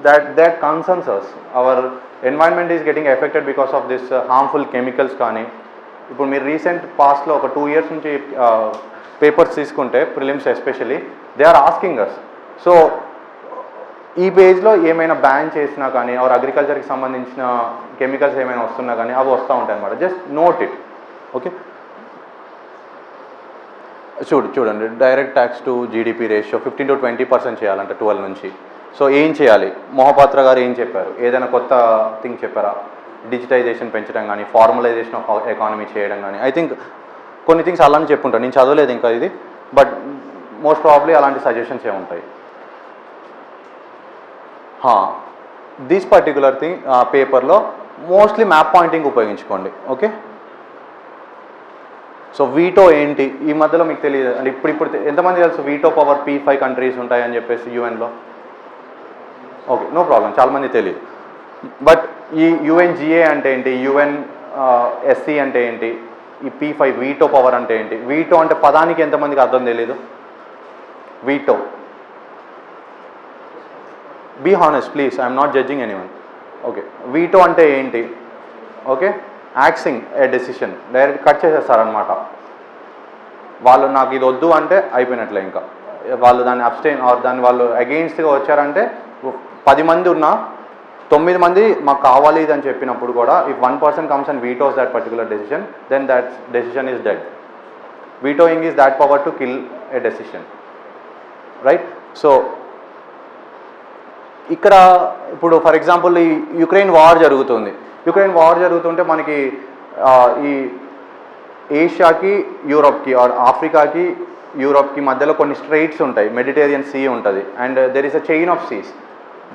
Speaker 1: that concerns us. Our environment is getting affected because of this harmful chemicals కానీ. ఇప్పుడు మీరు రీసెంట్ పాస్ట్లో ఒక 2 years నుంచి పేపర్స్ తీసుకుంటే prelims especially they are asking us. So ఈ పేజ్లో ఏమైనా బ్యాన్ చేసినా కానీ ఆర్ అగ్రికల్చర్కి సంబంధించిన కెమికల్స్ ఏమైనా వస్తున్నా కానీ అవి వస్తూ ఉంటాయి అన్నమాట. Just note it, okay. చూడండి, direct tax to GDP ratio 15 to 20% చేయాలంట 12 నుంచి. సో ఏం చేయాలి, మొహపాత్ర గారు ఏం చెప్పారు, ఏదైనా కొత్త థింగ్ చెప్పారా, డిజిటైజేషన్ పెంచడం కానీ, ఫార్మలైజేషన్ ఆఫ్ ఎకానమీ చేయడం కానీ. ఐ థింక్ కొన్ని థింగ్స్ అలానే చెప్పుంటాను, నేను చదవలేదు ఇంకా ఇది, బట్ మోస్ట్ ప్రాబ్లీ అలాంటి సజెషన్స్ ఏముంటాయి. దిస్ పర్టికులర్ థింగ్ పేపర్లో మోస్ట్లీ మ్యాప్ పాయింటింగ్ ఉపయోగించుకోండి, ఓకే. సో వీటో ఏంటి ఈ మధ్యలో మీకు తెలియదు అంటే ఇప్పుడు ఎంతమంది తెలుసు వీటో పవర్ P5 కంట్రీస్ ఉంటాయని చెప్పేసి యుఎన్లో, ఓకే, నో ప్రాబ్లం, చాలామంది తెలియదు. బట్ ఈ UNGA అంటే ఏంటి, UNSC అంటే ఏంటి, ఈ P5 వీటో పవర్ అంటే ఏంటి, వీటో అంటే పదానికి ఎంతమందికి అర్థం తెలీదు, veto. Be honest please, I'm not judging anyone, okay. Veto అంటే ఏంటి, okay, axing a decision, direct cut చేసేస్తారనమాట. వాళ్ళు నాకు ఇది వద్దు అంటే అయిపోయినట్లే, ఇంకా వాళ్ళు దాన్ని అబ్స్టైన్ ఆర్ దాన్ని వాళ్ళు అగెయిన్స్ట్గా వచ్చారంటే 10 మంది ఉన్నా 9 మంది మాకు కావాలి ఇది అని చెప్పినప్పుడు కూడా if 1 person comes and vetoes that particular decision, then that decision is dead. Vetoing is that power to kill a decision, right? So ఇక్కడ ఇప్పుడు ఫర్ ఎగ్జాంపుల్ ఈ యుక్రెయిన్ వార్ జరుగుతుంటే మనకి ఈ ఏషియాకి యూరోప్కి ఆర్ ఆఫ్రికాకి యూరోప్కి మధ్యలో కొన్ని స్ట్రైట్స్ ఉంటాయి, మెడిటేరియన్ సీ ఉంటుంది, and there is a chain of seas,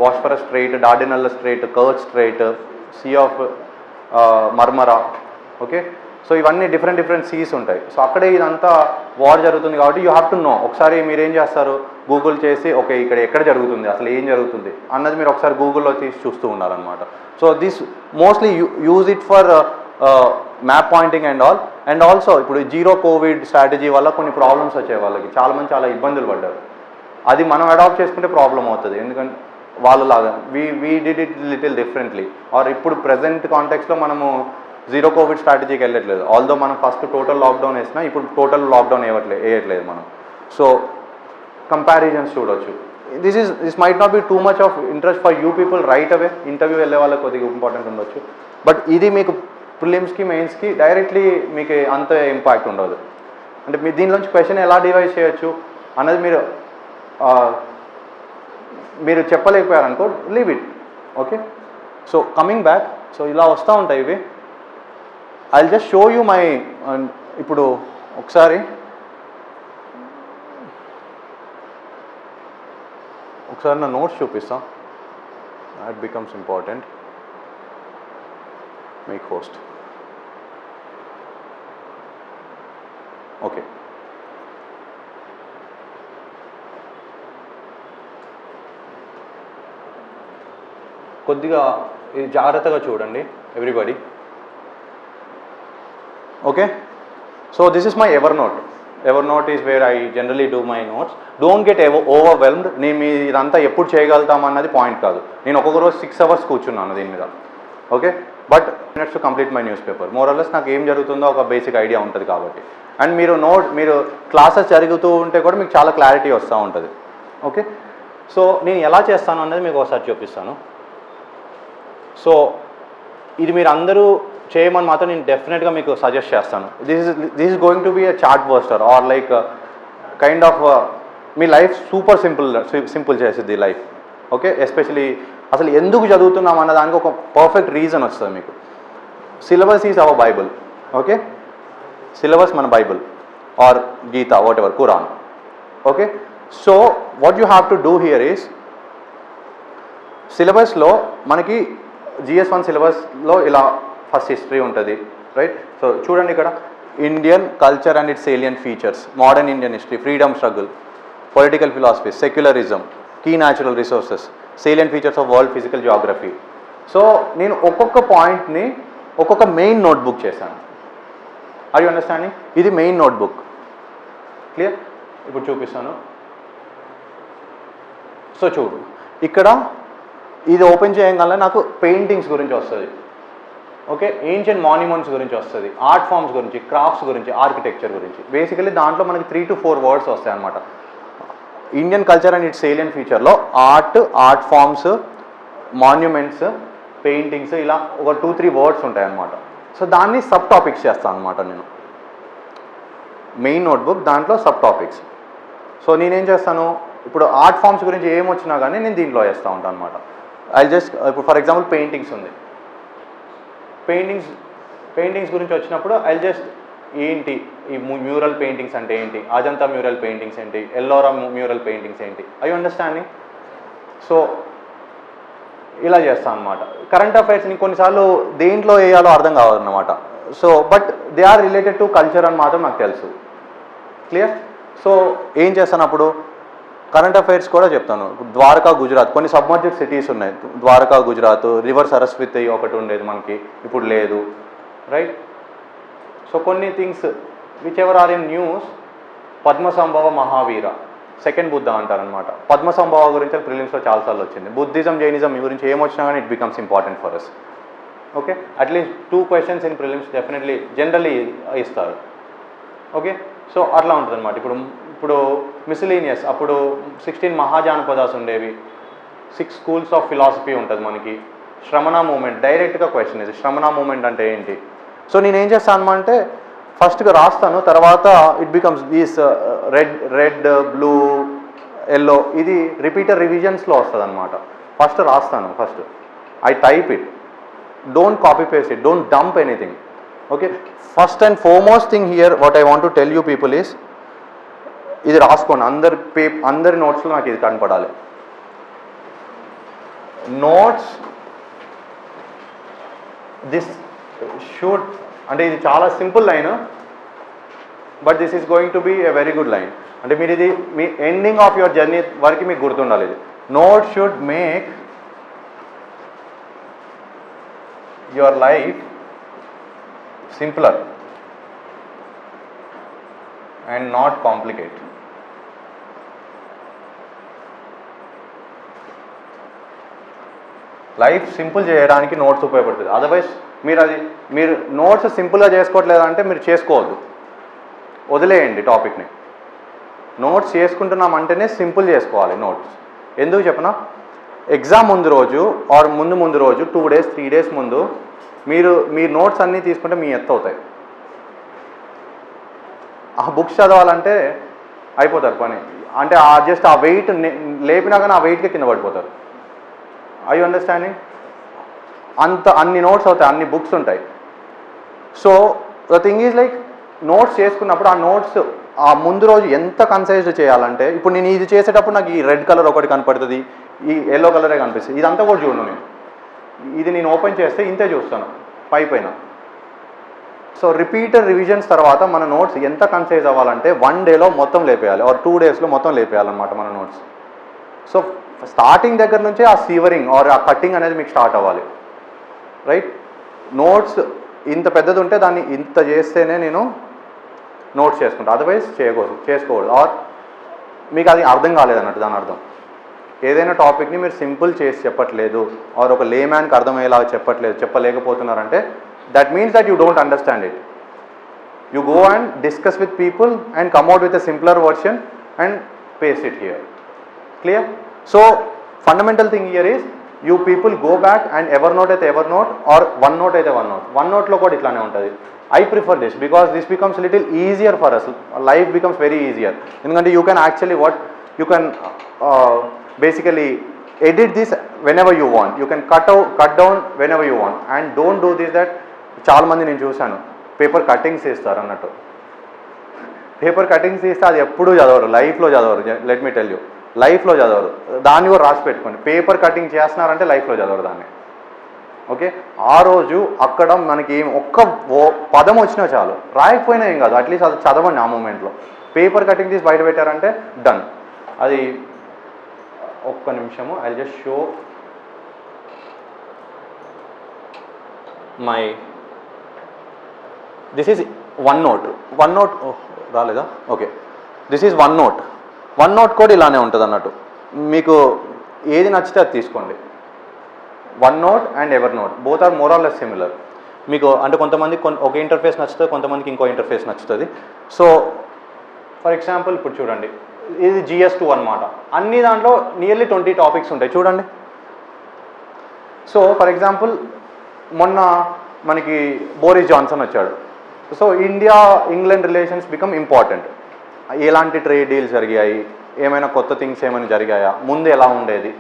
Speaker 1: Bosphorus strait, Dardanelles strait, Kerch strait, sea of Marmara, okay. So ఇవన్నీ డిఫరెంట్ సీస్ ఉంటాయి. సో అక్కడే ఇదంతా వార్ జరుగుతుంది కాబట్టి యూ హ్యావ్ టు నో. ఒకసారి మీరు ఏం చేస్తారు, గూగుల్ చేసి ఓకే ఇక్కడ ఎక్కడ జరుగుతుంది, అసలు ఏం జరుగుతుంది అన్నది మీరు ఒకసారి గూగుల్లో తీసి చూస్తూ ఉండాలన్నమాట. So this mostly use it for map pointing and all. And also ఇప్పుడు జీరో కోవిడ్ స్ట్రాటజీ వల్ల కొన్ని ప్రాబ్లమ్స్ వచ్చాయి వాళ్ళకి, చాలామంది చాలా ఇబ్బందులు పడ్డారు. అది మనం అడాప్ట్ చేసుకుంటే ప్రాబ్లం అవుతుంది, ఎందుకంటే వాళ్ళలాగా we did it little differently. Or ఇప్పుడు ప్రజెంట్ కాంటెక్స్లో మనము జీరో కోవిడ్ స్ట్రాటజీకి వెళ్ళట్లేదు. ఆల్దో మనం ఫస్ట్ టోటల్ లాక్డౌన్ వేసినా ఇప్పుడు టోటల్ లాక్డౌన్ వేయట్లేదు మనం. సో కంపారిజన్స్ చూడొచ్చు. This might not be too much of interest for you people right away, interview వెళ్ళే వాళ్ళకి కొద్దిగా ఇంపార్టెంట్ ఉండొచ్చు. బట్ ఇది మీకు ప్రిలిమ్స్కి మెయిన్స్కి డైరెక్ట్లీ మీకు అంత ఇంపాక్ట్ ఉండదు. అంటే మీరు దీనిలోంచి క్వశ్చన్ ఎలా డివైజ్ చేయొచ్చు అన్నది మీరు చెప్పలేకపోయారనుకో, leave it. Okay, so coming back, so ఇలా వస్తూ ఉంటాయి ఇవి. I'll just show you my, ఇప్పుడు ఒకసారి నా నోట్స్ చూపిస్తాం. That becomes important. Make host. Okay, కొద్దిగా జాగ్రత్తగా చూడండి everybody. Okay, so this is my Evernote is where I generally do my notes. Don't get overwhelmed. నేను ఇదంతా ఎప్పుడు చేయగలుగుతామన్నది పాయింట్ కాదు. నేను ఒక్కొక్క రోజు 6 hours కూర్చున్నాను దీని మీద. Okay, but minutes to complete my newspaper. More or less నాకు ఏం జరుగుతుందో ఒక బేసిక్ ఐడియా ఉంటుంది కాబట్టి. అండ్ మీరు క్లాసెస్ జరుగుతూ ఉంటే కూడా మీకు చాలా క్లారిటీ వస్తూ ఉంటుంది. ఓకే, సో నేను ఎలా చేస్తాను అన్నది మీకు ఒకసారి చూపిస్తాను. సో ఇది మీరు అందరూ చేయమని మాత్రం నేను డెఫినెట్గా మీకు సజెస్ట్ చేస్తాను. This is going to be a chart buster or like kind of మీ లైఫ్ సూపర్ సింపుల్ చేసేది లైఫ్. ఓకే, ఎస్పెషలీ అసలు ఎందుకు చదువుతున్నాం అన్న దానికి ఒక పర్ఫెక్ట్ రీజన్ వస్తుంది మీకు. Syllabus is our bible. Okay, syllabus మన bible or Gita, whatever, Quran. Okay, so what you have to do here is, సిలబస్లో మనకి GS1 సిలబస్లో ఇలా ఫస్ట్ హిస్టరీ ఉంటుంది, రైట్. సో చూడండి ఇక్కడ Indian culture and its salient features, modern Indian history, freedom struggle, political philosophy, secularism, key natural resources, salient features of world physical geography. So నేను ఒక్కొక్క పాయింట్ని ఒక్కొక్క మెయిన్ నోట్బుక్ చేశాను. Are you understanding? ఇది main notebook. Clear? ఇప్పుడు చూపిస్తాను. So చూడు, ఇక్కడ ఇది ఓపెన్ చేయగల నాకు పెయింటింగ్స్ గురించి వస్తుంది. ఓకే, ఏన్షియంట్ మాన్యుమెంట్స్ గురించి వస్తుంది, ఆర్ట్ ఫామ్స్ గురించి, క్రాఫ్ట్స్ గురించి, ఆర్కిటెక్చర్ గురించి. బేసికలీ దాంట్లో మనకి 3 to 4 వర్డ్స్ వస్తాయి అన్నమాట. Indian culture and its salient ఫీచర్లో ఆర్ట్ ఫామ్స్, మాన్యుమెంట్స్, పెయింటింగ్స్, ఇలా ఒక 2-3 వర్డ్స్ ఉంటాయి అన్నమాట. సో దాన్ని సబ్ టాపిక్స్ చేస్తాను అనమాట నేను. మెయిన్ నోట్బుక్ దాంట్లో సబ్ టాపిక్స్. సో నేనేం చేస్తాను, ఇప్పుడు ఆర్ట్ ఫామ్స్ గురించి ఏమొచ్చినా కానీ నేను దీంట్లో వేస్తూ ఉంటాను అనమాట. ఇప్పుడు ఫర్ ఎగ్జాంపుల్ పెయింటింగ్స్ ఉంది, పెయింటింగ్స్ గురించి వచ్చినప్పుడు ఏంటి ఈ మ్యూరల్ పెయింటింగ్స్ అంటే ఏంటి, అజంతా మ్యూరల్ పెయింటింగ్స్ ఏంటి, ఎల్లోరా మ్యూరల్ పెయింటింగ్స్ ఏంటి, ఐ అండర్స్టాండింగ్. సో ఇలా చేస్తాను అనమాట. కరెంట్ అఫైర్స్ని కొన్నిసార్లు దేంట్లో వేయాలో అర్థం కావాలన్నమాట. So but they are related to culture అని మాత్రం నాకు తెలుసు. క్లియర్? సో ఏం చేస్తాను అప్పుడు, కరెంట్ అఫైర్స్ కూడా చెప్తాను. ద్వారకా, గుజరాత్, కొన్ని సబ్మర్జెడ్ సిటీస్ ఉన్నాయి. ద్వారకా, గుజరాత్, రివర్ సరస్వతి ఒకటి ఉండేది మనకి, ఇప్పుడు లేదు, రైట్. సో కొన్ని things whichever are in news, Padmasambhava Mahavira, second Buddha అంటారనమాట. పద్మసంభవ గురించి ప్రిలిమ్స్లో చాలాసార్లు వచ్చింది. బుద్ధిజం, జైనిజం గురించి ఏమొచ్చినా కానీ it becomes important for us. Okay, at least 2 questions in prelims definitely generally ఇస్తారు. ఓకే, సో అట్లా ఉంటుంది అనమాట. ఇప్పుడు మిసిలీనియస్, అప్పుడు 16 మహాజానపదాస్ ఉండేవి, 6 schools ఆఫ్ ఫిలాసఫీ ఉంటుంది మనకి. శ్రమణ మూమెంట్, డైరెక్ట్గా క్వశ్చన్ ఇది, శ్రమణ మూమెంట్ అంటే ఏంటి. సో నేనేం చేస్తాను అంటే ఫస్ట్గా రాస్తాను, తర్వాత it becomes these red, blue, yellow, ఇది రిపీటర్ రివిజన్స్లో వస్తుంది అనమాట. ఫస్ట్ రాస్తాను, I type it, don't copy paste it, don't dump anything. Okay, first and foremost thing here what I want to tell you people is, ఇది రాసుకోండి. అందరి నోట్స్లో నాకు ఇది కనపడాలి. నోట్స్, దిస్ షుడ్, అంటే ఇది చాలా simple line, but this is going to be a very good line. అంటే మీరు ఇది మీ ఎండింగ్ ఆఫ్ యువర్ జర్నీ వరకు మీకు గుర్తుండాలి ఇది. Note should make your life simpler and not complicate. Life simple చేయడానికి నోట్స్ ఉపయోగపడుతుంది. అదర్వైజ్ మీరు నోట్స్ సింపుల్గా చేసుకోవట్లేదంటే మీరు చేసుకోవద్దు, వదిలేయండి టాపిక్ని. నోట్స్ చేసుకుంటున్నామంటేనే సింపుల్ చేసుకోవాలి నోట్స్. ఎందుకు చెప్పనా, ఎగ్జామ్ ముందు రోజు ఆర్ ముందు రోజు 2 days 3 days ముందు మీ నోట్స్ అన్నీ తీసుకుంటే మీ ఎత్తు అవుతాయి. ఆ బుక్స్ చదవాలంటే అయిపోతారు పని. అంటే జస్ట్ ఆ వెయిట్ లేపినా కానీ ఆ వెయిట్కే కింద పడిపోతారు. I you understanding? అన్ని నోట్స్ అవుతాయి, అన్ని బుక్స్ ఉంటాయి. So the thing is like notes చేసుకున్నప్పుడు ఆ నోట్స్ ఆ ముందు రోజు ఎంత కన్సైజ్డ్ చేయాలంటే, ఇప్పుడు నేను ఇది చేసేటప్పుడు నాకు ఈ రెడ్ కలర్ ఒకటి కనపడుతుంది, ఈ ఎల్లో కలరే కనిపిస్తుంది, ఇదంతా కూడా చూడను నేను. ఇది నేను ఓపెన్ చేస్తే ఇంతే చూస్తాను పైన. సో రిపీటెడ్ రివిజన్స్ తర్వాత మన నోట్స్ ఎంత కన్సైజ్ అవ్వాలంటే 1 dayలో మొత్తం లేపేయాలి ఆర్ 2 daysలో మొత్తం లేపేయాలన్నమాట మన నోట్స్. సో స్టార్టింగ్ దగ్గర నుంచే ఆ సీవరింగ్ ఆర్ ఆ కట్టింగ్ అనేది మీకు స్టార్ట్ అవ్వాలి, రైట్? నోట్స్ ఇంత పెద్దది ఉంటే దాన్ని ఇంత చేస్తేనే నేను నోట్స్ చేసుకుంటా, అదర్వైజ్ చేసుకోకూడదు. ఆర్ మీకు అది అర్థం కాలేదన్నట్టు దాని అర్థం. ఏదైనా టాపిక్ని మీరు సింపుల్ చేసి చెప్పట్లేదు ఆర్ ఒక లేమ్యాన్కి అర్థమయ్యేలాగా చెప్పలేకపోతున్నారంటే that means that you don't understand it. You go and discuss with people and come out with a simpler version and paste it here. Clear? So fundamental thing here is you people go back and Evernote అయితే Evernote or OneNote అయితే వన్ నోట్లో కూడా ఇట్లానే ఉంటుంది. I prefer this because this becomes a little easier for us. Life becomes very easier. ఎందుకంటే you can actually basically edit this whenever you want. You can cut down whenever you want. And don't do this that చాలా మంది నేను చూశాను paper cuttings ఇస్తారు అన్నట్టు. Paper cuttings ఇస్తే అది ఎప్పుడూ చదవరు, లైఫ్లో చదవరు. లెట్ మీ టెల్ యూ, లైఫ్లో చదవరు. దాన్ని కూడా రాసి పెట్టుకోండి. పేపర్ కటింగ్ చేస్తున్నారంటే లైఫ్లో చదవరు దాన్ని. ఓకే, ఆ రోజు అక్కడ మనకి ఒక్క పదం వచ్చినా చాలు, రాయకపోయినా ఏం కాదు, అట్లీస్ట్ అది చదవండి ఆ మూమెంట్లో. పేపర్ కటింగ్ తీసి బయట పెట్టారంటే డన్. అది ఒక్క నిమిషము, I just show my this is OneNote రాలేదా? Okay, this is OneNote కూడా ఇలానే ఉంటుంది అన్నట్టు. మీకు ఏది నచ్చితే అది తీసుకోండి. OneNote and Evernote both are more or less similar. మీకు అంటే కొంతమందికి ఒక ఇంటర్ఫేస్ నచ్చుతుంది, కొంతమందికి ఇంకో ఇంటర్ఫేస్ నచ్చుతుంది. సో ఫర్ ఎగ్జాంపుల్ ఇప్పుడు చూడండి, ఇది GS2 అనమాట. అన్ని దాంట్లో నియర్లీ 20 టాపిక్స్ ఉంటాయి చూడండి. సో ఫర్ ఎగ్జాంపుల్ మొన్న మనకి బోరిస్ జాన్సన్ వచ్చాడు. So India England relations become important. ఎలాంటి ట్రేడ్ డీల్స్ జరిగాయి, ఏమైనా కొత్త థింగ్స్ ఏమైనా జరిగాయా, ముందు ఎలా ఉండేది,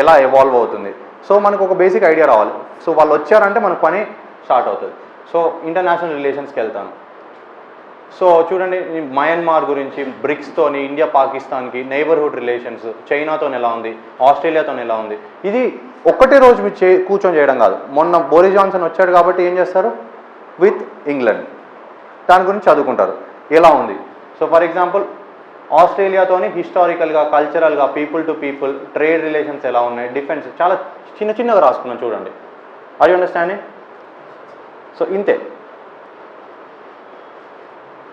Speaker 1: ఎలా ఎవాల్వ్ అవుతుంది. సో మనకు ఒక బేసిక్ ఐడియా రావాలి. సో వాళ్ళు వచ్చారంటే మన పని స్టార్ట్ అవుతుంది. సో ఇంటర్నేషనల్ రిలేషన్స్కి వెళ్తాను. సో చూడండి, మయన్మార్ గురించి, బ్రిక్స్తోని, ఇండియా పాకిస్తాన్కి నైబర్హుడ్ రిలేషన్స్, చైనాతో ఎలా ఉంది, ఆస్ట్రేలియాతో ఎలా ఉంది. ఇది ఒక్కటే రోజు మీరు కూర్చొని చేయడం కాదు. మొన్న బోరిస్ జాన్సన్ వచ్చాడు కాబట్టి ఏం చేస్తారు, విత్ ఇంగ్లాండ్ దాని గురించి చదువుకుంటారు ఎలా ఉంది. సో ఫర్ ఎగ్జాంపుల్ ఆస్ట్రేలియాతోని హిస్టారికల్గా, కల్చరల్గా, people to people, trade relations ఎలా ఉన్నాయి, డిఫెన్స్, చాలా చిన్నగా రాసుకున్నాం చూడండి. Are you understanding? సో ఇంతే.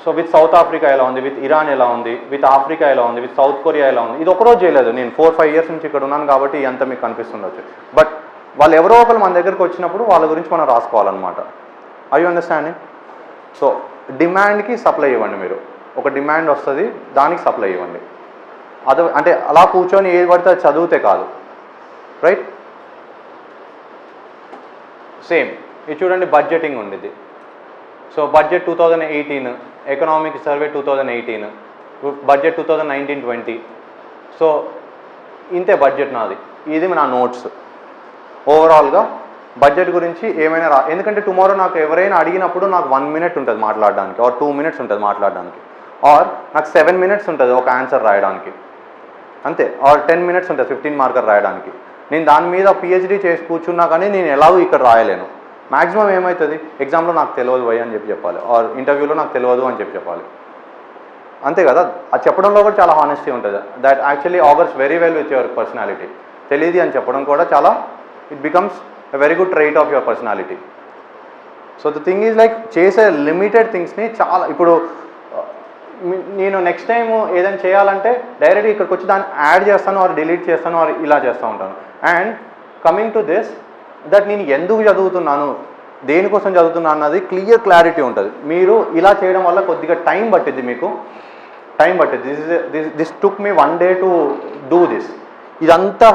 Speaker 1: సో విత్ సౌత్ ఆఫ్రికా ఎలా ఉంది, విత్ ఇరాన్ ఎలా ఉంది, విత్ ఆఫ్రికా ఎలా ఉంది, విత్ సౌత్ కొరియా ఎలా ఉంది. ఇది ఒకరోజు చేయలేదు, నేను 4-5 years నుంచి ఇక్కడ ఉన్నాను కాబట్టి అంత మీకు కనిపిస్తుండొచ్చు. బట్ వాళ్ళు ఎవరో ఒకరు మన దగ్గరికి వచ్చినప్పుడు వాళ్ళ గురించి మనం రాసుకోవాలన్నమాట. Are you understanding? సో డిమాండ్కి సప్లై ఇవ్వండి. మీరు ఒక డిమాండ్ వస్తుంది, దానికి సప్లై ఇవ్వండి. అంటే అలా కూర్చొని ఏది పడితే అది చదివితే కాదు, రైట్? సేమ్ ఇది చూడండి, బడ్జెటింగ్ ఉండేది. So budget 2018, economic survey 2018, budget 2019-20. So ఇంతే బడ్జెట్ నాది. ఇది నా నోట్స్. ఓవరాల్గా బడ్జెట్ గురించి ఏమైనా ఎందుకంటే టుమారో నాకు ఎవరైనా అడిగినప్పుడు నాకు 1 minute ఉంటుంది మాట్లాడడానికి, ఆర్ 2 minutes ఉంటుంది మాట్లాడడానికి, ఆర్ నాకు 7 minutes ఉంటుంది ఒక ఆన్సర్ రాయడానికి, అంతే. ఆర్ 10 minutes ఉంటుంది 15 marker రాయడానికి. నేను దాని మీద PhD చేసి కూర్చున్నా కానీ నేను ఎలాగో ఇక్కడ రాయలేను. మ్యాక్సిమం ఏమవుతుంది, ఎగ్జామ్లో నాకు తెలియదు భయ్ అని చెప్పాలి, ఆర్ ఇంటర్వ్యూలో నాకు తెలియదు అని చెప్పాలి. అంతే కదా, అది చెప్పడంలో కూడా చాలా హానెస్టీ ఉంటుంది. That actually augurs very well with your personality. తెలియదు అని చెప్పడం కూడా చాలా, it becomes a very good trait of your personality. So the thing is like చేసే లిమిటెడ్ థింగ్స్ని చాలా, ఇప్పుడు నేను నెక్స్ట్ టైం ఏదైనా చేయాలంటే డైరెక్ట్గా ఇక్కడికి వచ్చి దాన్ని యాడ్ చేస్తాను, ఆర్ డిలీట్ చేస్తాను, ఆర్ ఇలా చేస్తూ ఉంటాను. And coming to this, that నేను ఎందుకు చదువుతున్నాను, దేనికోసం చదువుతున్నా అన్నది క్లారిటీ ఉంటుంది. మీరు ఇలా చేయడం వల్ల కొద్దిగా టైం పట్టిద్ది, మీకు టైం పట్టిద్ది. This took me 1 day to do this. ఇదంతా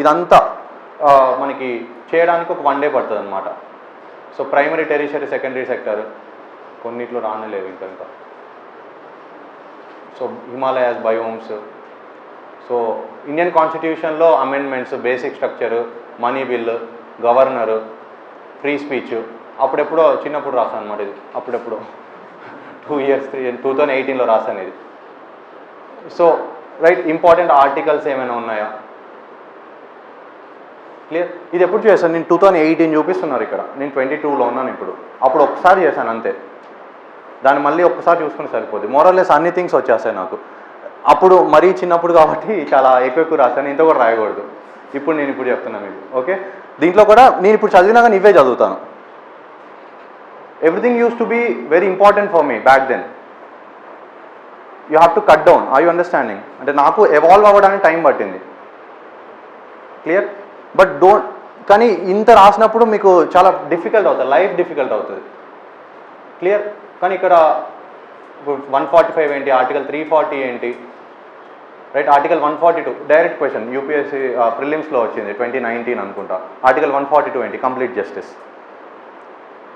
Speaker 1: ఇదంతా మనకి చేయడానికి ఒక 1 day పడుతుంది అనమాట. So primary, tertiary, secondary sector కొన్నిట్లో రానలేవు ఇంకా. So Himalayas, biomes, so Indian కాన్స్టిట్యూషన్లో amendments, basic structure, money bill, governor, free speech అప్పుడెప్పుడో చిన్నప్పుడు రాసాను అనమాట. ఇది అప్పుడెప్పుడు 2018లో రాసాను ఇది. సో రైట్, ఇంపార్టెంట్ ఆర్టికల్స్ ఏమైనా ఉన్నాయా, క్లియర్. ఇది ఎప్పుడు చేశాను నేను, 2018 చూపిస్తున్నారు ఇక్కడ, నేను 22లో ఉన్నాను ఇప్పుడు. అప్పుడు ఒకసారి చేశాను అంతే, దాన్ని మళ్ళీ ఒక్కసారి చూసుకుని సరిపోద్ది. మోరల్లెస్ అన్ని థింగ్స్ వచ్చేస్తాయి నాకు. అప్పుడు మరీ చిన్నప్పుడు కాబట్టి చాలా ఎక్కువ రాశాను, ఇంత కూడా రాయకూడదు. ఇప్పుడు చెప్తున్నాను మీకు, ఓకే. దీంట్లో కూడా నేను ఇప్పుడు చదివినా కానీ ఇవే చదువుతాను. Everything used to be very important for me back then. You have to cut down. Are you understanding? అంటే నాకు ఎవాల్వ్ అవ్వడానికి టైం పట్టింది, క్లియర్. బట్ కానీ ఇంత రాసినప్పుడు మీకు చాలా డిఫికల్ట్ అవుతుంది, లైఫ్ డిఫికల్ట్ అవుతుంది, క్లియర్. కానీ ఇక్కడ 145 ఏంటి, ఆర్టికల్ 340 ఏంటి, right. Article 142 direct question, UPSC ప్రిలిమ్స్లో వచ్చింది 2019 అనుకుంటా. ఆర్టికల్ 142 ఏంటి, కంప్లీట్ జస్టిస్.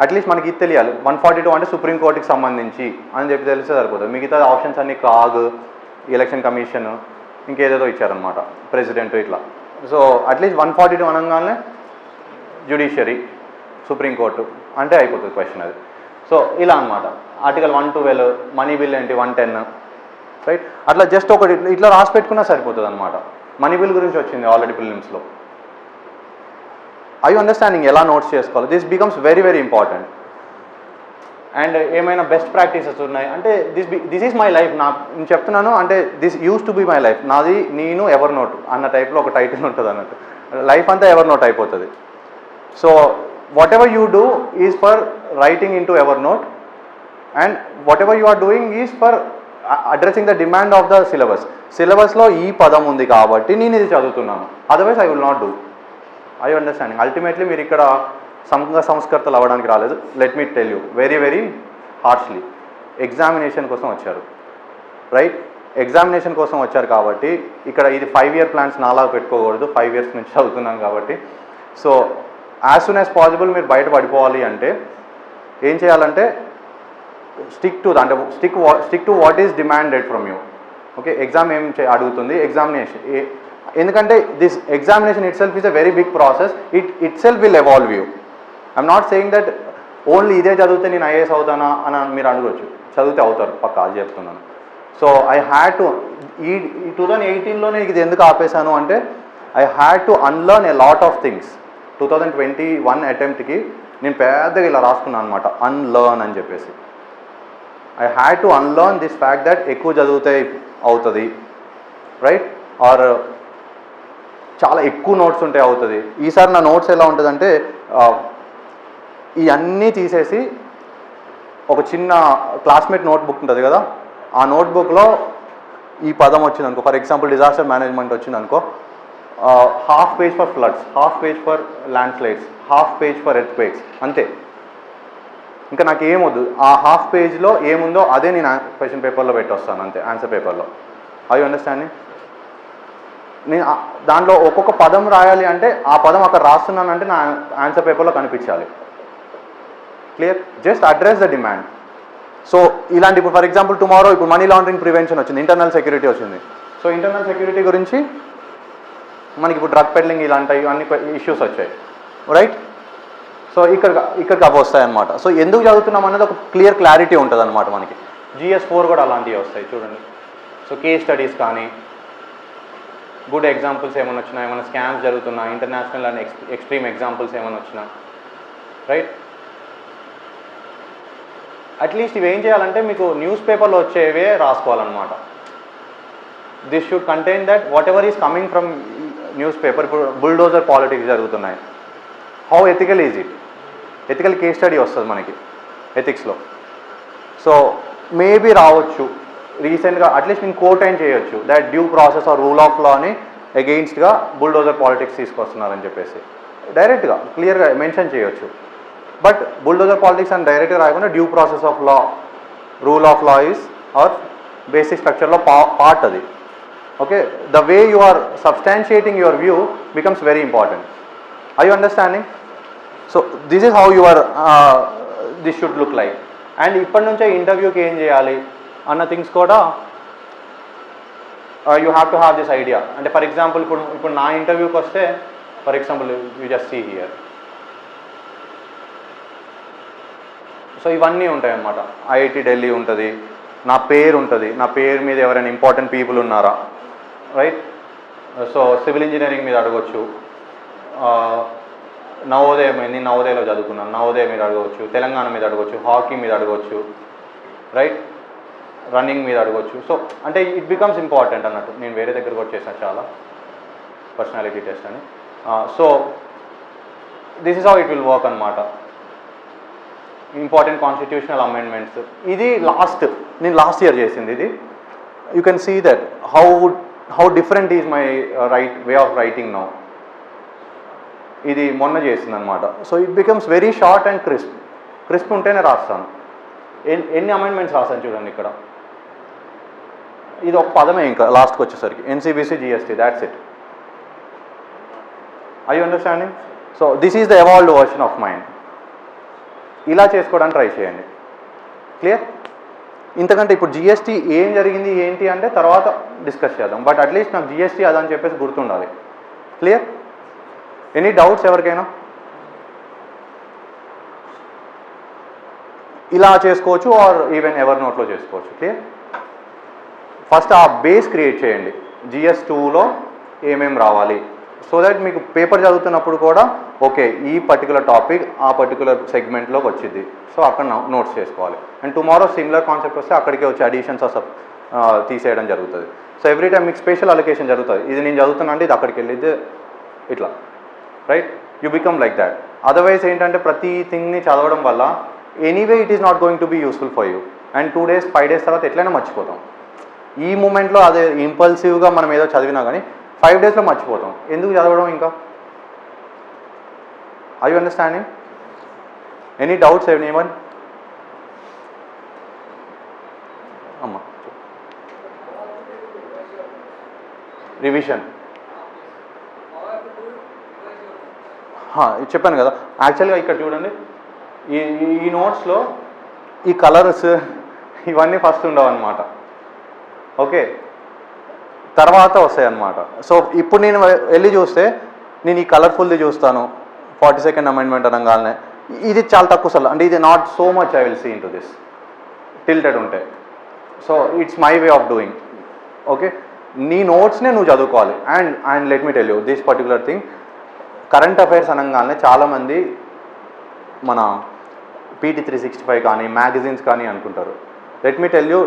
Speaker 1: అట్లీస్ట్ మనకి ఇది తెలియాలి, 142 అంటే సుప్రీంకోర్టుకి సంబంధించి అని చెప్పి తెలిస్తే సరిపోతుంది. మిగతా ఆప్షన్స్ అన్ని కాగ్, ఎలక్షన్ కమిషన్, ఇంకేదేదో ఇచ్చారనమాట, ప్రెసిడెంట్, ఇట్లా. సో అట్లీస్ట్ 142 అనగానే జ్యుడిషియరీ, సుప్రీంకోర్టు అంటే అయిపోతుంది క్వశ్చన్ అది. సో ఇలా అనమాట. ఆర్టికల్ 112 మనీ బిల్ ఏంటి, 110, రైట్. అట్లా జస్ట్ ఒకటి ఇట్లా రాసి పెట్టుకున్నా సరిపోతుంది అనమాట. మనీ బిల్ గురించి వచ్చింది ఆల్రెడీ ప్రిలిమ్స్లో. ఐ యూ అండర్స్టాండింగ్ ఎలా నోట్స్ చేసుకోవాలి? This becomes very very important. And ఏమైనా బెస్ట్ ప్రాక్టీసెస్ ఉన్నాయి అంటే దిస్ ఈజ్ మై లైఫ్. నేను చెప్తున్నాను అంటే this used to be my life. నాది నేను ఎవర్ నోట్ అన్న టైప్లో ఒక టైటిల్ ఉంటుంది అన్నట్టు. లైఫ్ అంతా ఎవర్ నోట్ అయిపోతుంది. So whatever you do is for writing into Evernote, and whatever you are doing is for addressing the demand of the syllabus. సిలబస్లో ఈ పదం ఉంది కాబట్టి నేను ఇది చదువుతున్నాను, otherwise I will not do. I understanding. Ultimately మీరు ఇక్కడ సంస్కర్తలు అవ్వడానికి రాలేదు. Let me tell you very very harshly, examination కోసం వచ్చారు, రైట్. ఎగ్జామినేషన్ కోసం వచ్చారు కాబట్టి ఇక్కడ ఇది 5 year ప్లాన్స్ నాలా పెట్టుకోకూడదు. 5 years నుంచి చదువుతున్నాం కాబట్టి. So as soon as possible మీరు బయట పడిపోవాలి అంటే ఏం చేయాలంటే stick to what is demanded from you. Okay, exam ఏం అడుగుతుంది, ఎగ్జామినేషన్. ఎందుకంటే this examination itself is a very big process. Itself will evolve you. I'm not saying that only ఇదే చదివితే నేను ఐఏఎస్ అవుతానా అని మీరు అడగవచ్చు. చదివితే అవుతారు పక్కా, అది చెప్తున్నాను. సో ఐ హ్యాడ్ టు ఈ 2018లోనే ఇది ఎందుకు ఆపేశాను అంటే I had to unlearn a lot of things. 2021 అటెంప్ట్కి నేను పెద్దగా ఇలా రాసుకున్నాను అనమాట, అన్లర్న్ అని చెప్పేసి. I had to unlearn this fact that ఎక్కువ చదివితే అవుతుంది, రైట్, ఆర్ చాలా ఎక్కువ నోట్స్ ఉంటే అవుతుంది. ఈసారి నా నోట్స్ ఎలా ఉంటుందంటే ఇవన్నీ తీసేసి ఒక చిన్న క్లాస్మేట్ నోట్బుక్ ఉంటుంది కదా, ఆ నోట్బుక్లో ఈ పదం వచ్చింది అనుకో, ఫర్ ఎగ్జాంపుల్ డిజాస్టర్ మేనేజ్మెంట్ వచ్చింది అనుకో, 1/2 page for floods, 1/2 page for land slides, 1/2 page for earthquakes, అంతే. ఇంకా నాకు ఏమొద్దు, ఆ 1/2 pageలో ఏముందో అదే నేను క్వశ్చన్ పేపర్లో పెట్టి వస్తాను అంతే, ఆన్సర్ పేపర్లో. I you understanding? నేను దాంట్లో ఒక్కొక్క పదం రాయాలి అంటే ఆ పదం అక్కడ రాస్తున్నానంటే నా ఆన్సర్ పేపర్లో కనిపించాలి, clear. Just address the demand. So ఇలాంటి ఇప్పుడు ఫర్ ఎగ్జాంపుల్ టుమారో ఇప్పుడు మనీ లాండరింగ్ ప్రివెన్షన్ వచ్చింది, ఇంటర్నల్ సెక్యూరిటీ వచ్చింది. సో ఇంటర్నల్ సెక్యూరిటీ గురించి మనకి ఇప్పుడు డ్రగ్ పెడ్లింగ్ ఇలాంటివి అన్ని ఇష్యూస్ వచ్చాయి, రైట్. సో ఇక్కడికి అవి వస్తాయి అన్నమాట. సో ఎందుకు చదువుతున్నాం అనేది ఒక క్లారిటీ ఉంటుంది అనమాట మనకి. GS 4 కూడా అలాంటివి వస్తాయి చూడండి. సో కేస్ స్టడీస్ కానీ, గుడ్ ఎగ్జాంపుల్స్ ఏమైనా వచ్చినా, ఏమైనా స్కామ్స్ జరుగుతున్నా, ఇంటర్నేషనల్ అండ్ ఎక్స్ట్రీమ్ ఎగ్జాంపుల్స్ ఏమైనా వచ్చినా, రైట్. అట్లీస్ట్ ఇవి ఏం చేయాలంటే మీకు న్యూస్ పేపర్లో వచ్చేవే రాసుకోవాలన్నమాట. This should contain that whatever is coming from newspaper. ఇప్పుడు బుల్డోజర్ పాలిటిక్స్ జరుగుతున్నాయి, how ethical is it? Ethical case study వస్తుంది మనకి ఎథిక్స్లో. సో మేబీ రావచ్చు రీసెంట్గా, అట్లీస్ట్ నేను కోట్ అయిన చేయొచ్చు that due process or rule of లాని అగెయిన్స్ట్గా బుల్డోజర్ పాలిటిక్స్ తీసుకొస్తున్నారని చెప్పేసి డైరెక్ట్గా క్లియర్గా మెన్షన్ చేయొచ్చు. బట్ బుల్డోజర్ పాలిటిక్స్ అని డైరెక్ట్గా రాయకుండా due process of law, rule of law is are basic స్ట్రక్చర్లో పార్ట్ అది. Okay, the way you are substantiating your view becomes very important. Are you understanding? So this is how your this should look like. And ఇప్పటి నుంచే ఇంటర్వ్యూకి ఏం చేయాలి అన్న things కూడా you have to have this idea. అంటే for example ఇప్పుడు నా ఇంటర్వ్యూకి వస్తే, for example you just see here. So ఇవన్నీ ఉంటాయి అన్నమాట. ఐఐటి ఢిల్లీ ఉంటుంది, నా పేరు ఉంటుంది, నా పేరు మీద ఎవరైనా ఇంపార్టెంట్ పీపుల్ ఉన్నారా, రైట్? సో సివిల్ ఇంజనీరింగ్ మీద అడగవచ్చు, నవోదయం నేను నవోదయలో చదువుకున్నాను, నవోదయం మీద అడగవచ్చు, తెలంగాణ మీద అడగవచ్చు, హాకీ మీద అడగవచ్చు, రైట్? రన్నింగ్ మీద అడగవచ్చు. సో అంటే ఇట్ బికమ్స్ ఇంపార్టెంట్ అన్నట్టు. నేను వేరే దగ్గర కూడా చేశాను చాలా పర్సనాలిటీ టెస్ట్ అని. So this is how it will work అనమాట. ఇంపార్టెంట్ కాన్స్టిట్యూషనల్ అమెండ్మెంట్స్, ఇది నేను లాస్ట్ ఇయర్ చేసింది ఇది. You can see that how different is my way of writing now. ఇది మొన్న చేసింది అనమాట. So it becomes very short and crisp ఉంటేనే రాస్తాను. ఎన్ని అమెండ్మెంట్స్ రాస్తాను చూడండి ఇక్కడ. ఇది ఒక పదమే ఇంకా లాస్ట్కి వచ్చేసరికి NCBC GST, that's it. I you understanding? So this is the evolved version of mind. ఇలా చేసుకోవడానికి ట్రై చేయండి. క్లియర్? ఇంతకంటే ఇప్పుడు జిఎస్టీ ఏం జరిగింది ఏంటి అంటే తర్వాత డిస్కస్ చేద్దాం. బట్ అట్లీస్ట్ నాకు జిఎస్టీ అదని చెప్పేసి గుర్తుండాలి. క్లియర్? ఎనీ డౌట్స్ ఎవరికైనా? ఇలా చేసుకోవచ్చు ఆర్ ఈవెన్ ఎవర్ నోట్లో చేసుకోవచ్చు. క్లియర్? ఫస్ట్ ఆ బేస్ క్రియేట్ చేయండి. GS2లో ఏమేమి రావాలి, సో దట్ మీకు పేపర్ చదువుతున్నప్పుడు కూడా ఓకే ఈ పర్టికులర్ టాపిక్ ఆ పర్టికులర్ సెగ్మెంట్లోకి వచ్చింది, సో అక్కడ నోట్స్ చేసుకోవాలి. అండ్ టుమారో సిమిలర్ కాన్సెప్ట్ వస్తే అక్కడికే వచ్చి అడిషన్స్ తీసేయడం జరుగుతుంది. సో ఎవ్రీ టైం మీకు స్పెషల్ అలొకేషన్ జరుగుతుంది. ఇది నేను చదువుతున్నా అంటే ఇది అక్కడికి వెళ్ళిద్ది ఇట్లా, right? You become like that. Otherwise ఏంటంటే ప్రతి థింగ్ని చదవడం వల్ల anyway it is not going to be useful for you. And 2 days 5 days తర్వాత ఎట్లయినా మర్చిపోతాం. ఈ మూమెంట్లో అదే ఇంపల్సివ్గా మనం ఏదో చదివినా కానీ 5 daysలో మర్చిపోతాం. ఎందుకు చదవడం ఇంకా? Are you understanding? Any doubts anyone? అమ్మా రివిజన్ చెప్పాను కదా. యాక్చువల్గా ఇక్కడ చూడండి, ఈ నోట్స్లో ఈ కలర్స్ ఇవన్నీ ఫస్ట్ ఉండవు అన్నమాట. ఓకే, తర్వాత వస్తాయి అన్నమాట. సో ఇప్పుడు నేను వెళ్ళి చూస్తే నేను ఈ కలర్ఫుల్ది చూస్తాను, 42nd అమెండ్మెంట్ అనగానే ఇది చాలా తక్కువ సార్లు, అంటే ఇది not so much I will see in to this tilted ఉంటాయి. So it's my way of doing. Okay, నీ నోట్స్నే నువ్వు చదువుకోవాలి. And let me tell you this particular thing. Current affairs అనగానే చాలామంది మన PT 365 కానీ మ్యాగజైన్స్ కానీ అనుకుంటారు. Let me tell you,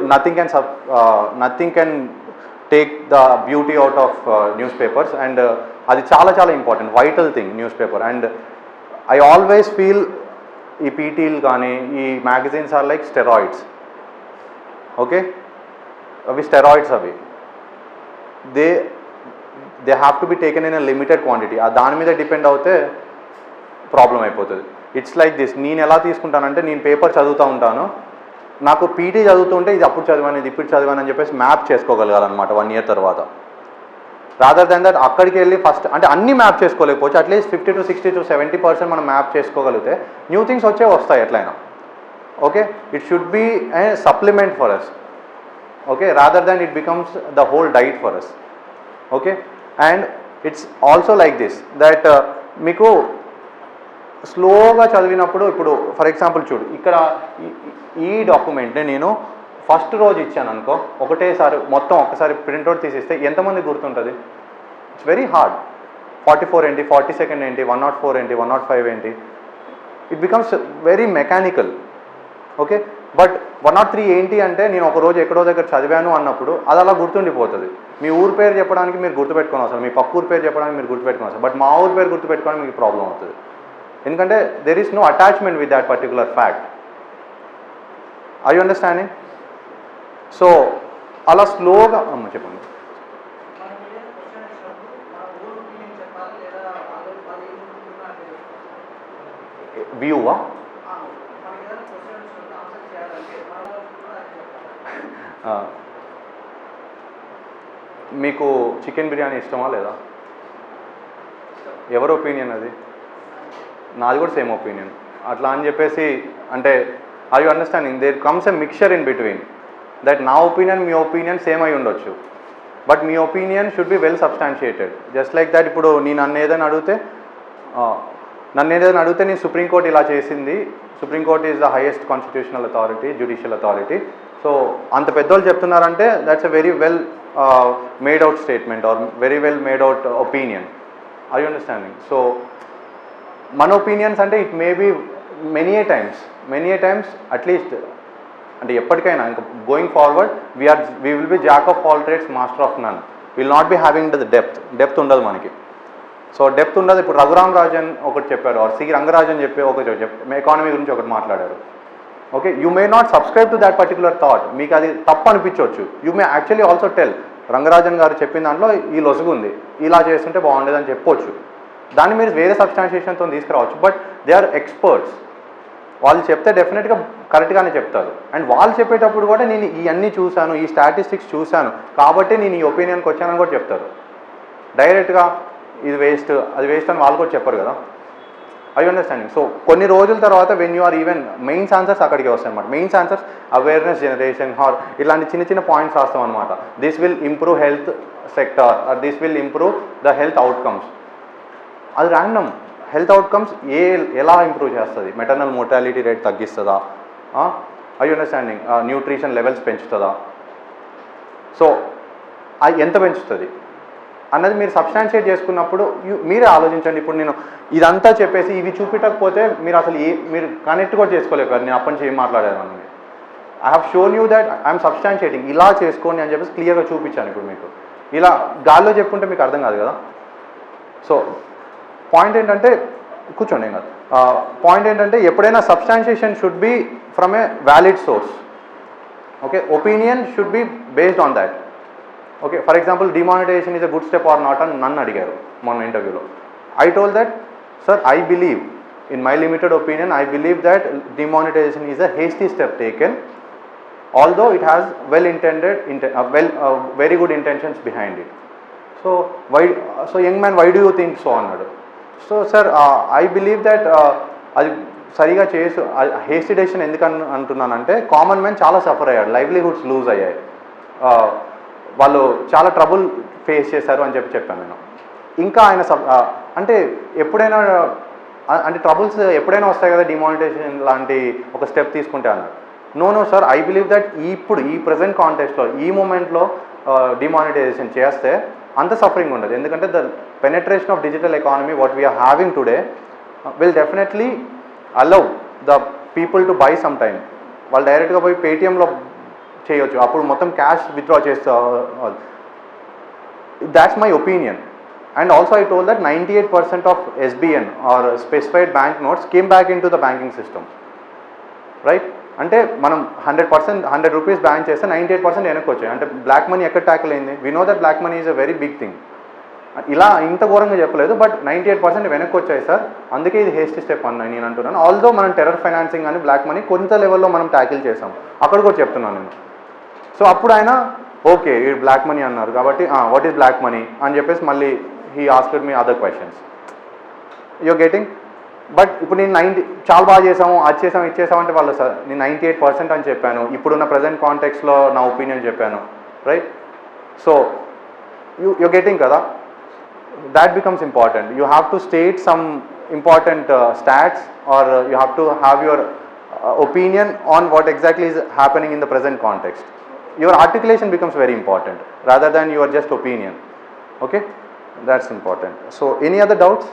Speaker 1: nothing can take the beauty out of newspapers. అండ్ అది చాలా చాలా important, vital thing newspaper. And I always feel ఈ పీటీలు కానీ ఈ magazines are like steroids. Okay, అవి స్టెరాయిడ్స్, అవి they have to be taken in a limited quantity. దాని మీద డిపెండ్ అవుతే ప్రాబ్లం అయిపోతుంది. It's like this. నేను ఎలా తీసుకుంటానంటే, నేను పేపర్ చదువుతూ ఉంటాను, నాకు పీటీ చదువుతుంటే ఇది అప్పుడు చదివాను ఇది ఇప్పుడు చదివాను అని చెప్పేసి మ్యాప్ చేసుకోగలగాలన్నమాట 1 year తర్వాత. రాదర్ దెన్ దట్ అక్కడికి వెళ్ళి ఫస్ట్ అంటే అన్ని మ్యాప్ చేసుకోలేకపోవచ్చు, అట్లీస్ట్ 50 to 60 to 70% మనం మ్యాప్ చేసుకోగలిగితే న్యూ థింగ్స్ వస్తాయి ఎట్లయినా. Okay, it should be a supplement for us. Okay, rather then it becomes the whole diet for us. Okay, and it's also like this that మీకు స్లోగా చదివినప్పుడు, ఇప్పుడు for example చూడు, ఇక్కడ ఈ డాక్యుమెంట్ని నేను ఫస్ట్ రోజు ఇచ్చాను అనుకో, ఒకటేసారి మొత్తం ఒక్కసారి ప్రింట్అవుట్ తీసిస్తే ఎంతమంది గుర్తుంటుంది? It's very hard. 44 ఏంటి, 42nd ఏంటి, 104 ఏంటి, 105 ఏంటి, it becomes very mechanical. Okay, but 103 ఏంటి అంటే నేను ఒక రోజు ఎక్కడో దగ్గర చదివాను అన్నప్పుడు అది అలా గుర్తుండిపోతుంది. మీ ఊరు పేరు చెప్పడానికి మీరు గుర్తుపెట్టుకోని అవసరం, మీ పక్క ఊరు పేరు చెప్పడానికి మీరు గుర్తుపెట్టుకోని అవసరం, బట్ మా ఊరు పేరు గుర్తుపెట్టుకోవడానికి మీకు ప్రాబ్లం అవుతుంది. ఎందుకంటే there is no attachment with that particular fact. Are you understanding? So అలా స్లోగా చెప్పండి. వ్యూవా? మీకు చికెన్ బిర్యానీ ఇష్టమా లేదా? ఎవరి ఒపీనియన్ అది? నాది కూడా సేమ్ ఒపీనియన్. అట్లా అని చెప్పేసి అంటే are you understanding? There comes a mixture in between that నా ఒపీనియన్ మీ ఒపీనియన్ సేమ్ అయి ఉండొచ్చు, బట్ మీ opinion should be well substantiated. Just like that ఇప్పుడు నన్ను ఏదైనా అడిగితే నేను సుప్రీంకోర్టు ఇలా చేసింది, supreme court is the highest constitutional authority, judicial authority, so అంత పెద్దోళ్ళు చెప్తున్నారంటే that's a very well made out statement or very well made out opinion. Are you understanding? So మన ఒపీనియన్స్ అంటే it may be many a times at least అంటే ఎప్పటికైనా ఇంకా going forward we will be jack of all trades master of none. Will not be having the depth ఉండదు మనకి. So depth ఉండదు. ఇప్పుడు రఘురామ్ రాజన్ ఒకటి చెప్పారు, ఆర్ సి రంగరాజన్ ఒకటి ఎకానమీ గురించి ఒకటి మాట్లాడారు. Okay, you may not subscribe to that particular thought, మీకు అది తప్పు అనిపించవచ్చు. You may actually also tell Rangarajan గారు చెప్పిన దాంట్లో ఈ లొసుగు ఉంది, ఇలా చేస్తుంటే బాగుండేదని చెప్పొచ్చు. దాన్ని మీరు వేరే సబ్స్టాన్షియేషన్తో తీసుకురావచ్చు, బట్ దే ఆర్ ఎక్స్పర్ట్స్. వాళ్ళు చెప్తే డెఫినెట్గా కరెక్ట్గానే చెప్తారు. అండ్ వాళ్ళు చెప్పేటప్పుడు కూడా నేను ఇవన్నీ చూశాను, ఈ స్టాటిస్టిక్స్ చూశాను కాబట్టి నేను ఈ ఒపీనియన్కి వచ్చానని కూడా చెప్తారు. డైరెక్ట్గా ఇది వేస్ట్ అది వేస్ట్ అని వాళ్ళు కూడా చెప్పరు కదా. I understanding? సో కొన్ని రోజుల తర్వాత when you are even mains answers అక్కడికి వస్తాయి అనమాట. Mains answers awareness generation or ఇలాంటి చిన్న పాయింట్స్ రాస్తాం అనమాట. This will improve health sector or this will improve the health outcomes. అది ర్యాండమ్. హెల్త్ అవుట్కమ్స్ ఎలా ఇంప్రూవ్ చేస్తుంది? మెటర్నల్ మోర్టాలిటీ రేట్ తగ్గిస్తుందా? I understanding? న్యూట్రిషన్ లెవెల్స్ పెంచుతుందా? సో అది ఎంత పెంచుతుంది అన్నది మీరు సబ్స్టాన్షియేట్ చేసుకున్నప్పుడు మీరే ఆలోచించండి. ఇప్పుడు నేను ఇదంతా చెప్పేసి ఇవి చూపించకపోతే మీరు అసలు మీరు కనెక్ట్ కూడా చేసుకోలేకపోయారు. నేను అప్పటి నుంచి ఏం మాట్లాడాను, I have shown you that I'm substantiating, ఇలా చేసుకోండి అని చెప్పేసి క్లియర్గా చూపించాను. ఇప్పుడు మీకు ఇలా గాల్లో చెప్పుకుంటే మీకు అర్థం కాదు కదా. సో పాయింట్ ఏంటంటే కూర్చోండి కాదు, పాయింట్ ఏంటంటే ఎప్పుడైనా substantiation should be from a valid source. Okay, opinion should be based on that. Okay, for example demonetisation is a good step or not అని నన్ను అడిగారు మొన్న ఇంటర్వ్యూలో. I told that sir I believe in my limited opinion I believe that demonetisation is a hasty step taken although it has very good intentions behind it. So young man why do you think so అన్నాడు. So sir I believe that అది సరిగా hasty decision ఎందుకు అంటున్నానంటే common man చాలా suffer అయ్యాడు, livelihoods loose అయ్యాయి, వాళ్ళు చాలా ట్రబుల్ ఫేస్ చేశారు అని చెప్పాను నేను. ఇంకా ఆయన అంటే ఎప్పుడైనా అంటే ట్రబుల్స్ ఎప్పుడైనా వస్తాయి కదా డిమానిటైజేషన్ లాంటి ఒక స్టెప్ తీసుకుంటే అన్నారు. No sir I believe that ఇప్పుడు ఈ ప్రజెంట్ కాంటెక్స్ట్లో ఈ మూమెంట్లో డిమానిటైజేషన్ చేస్తే అంత సఫరింగ్ ఉండదు. ఎందుకంటే the penetration of digital economy what we're having today will definitely allow the people to buy some time. వాళ్ళు డైరెక్ట్గా పోయి పేటిఎంలో చేయొచ్చు, అప్పుడు మొత్తం క్యాష్ విత్డ్రా చేస్తా. That's my opinion. And also I told that 98% of SBN are specified bank notes came back in to the banking system, right? అంటే మనం 100 రూపీస్ బ్యాన్ చేస్తే 98% వెనక్కి వచ్చాయి. అంటే బ్లాక్ మనీ ఎక్కడ ట్యాకిల్ అయింది? We know that black money is a very big thing. ఇలా ఇంత ఘోరంగా చెప్పలేదు, బట్ 98% వెనక్కి వచ్చాయి సార్, అందుకే ఇది హేస్టీ స్టెప్ అన్న నేను అంటున్నాను. ఆల్దో మనం టెర్రర్ ఫైనాన్సింగ్ అని బ్లాక్ మనీ కొంత లెవెల్లో మనం ట్యాకిల్ చేసాం, అక్కడ కూడా చెప్తున్నాను నేను. సో అప్పుడు ఆయన ఓకే ఈ బ్లాక్ మనీ అన్నారు కాబట్టి వాట్ ఈస్ బ్లాక్ మనీ అని చెప్పేసి మళ్ళీ he asked me other questions. You're getting? But ఇప్పుడు నేను చాలా బాగా చేసాము, అది చేసాము ఇది చేసామంటే వాళ్ళు సార్ నేను 98% అని చెప్పాను, ఇప్పుడున్న ప్రజెంట్ కాంటెక్స్లో నా ఒపీనియన్ చెప్పాను, రైట్? సో యూ గెటింగ్ కదా? that becomes important. You have to state some important stats or you have to have your opinion on what exactly is happening in the present context. Your articulation becomes very important rather than your just opinion. Okay, that's important. So any other doubts?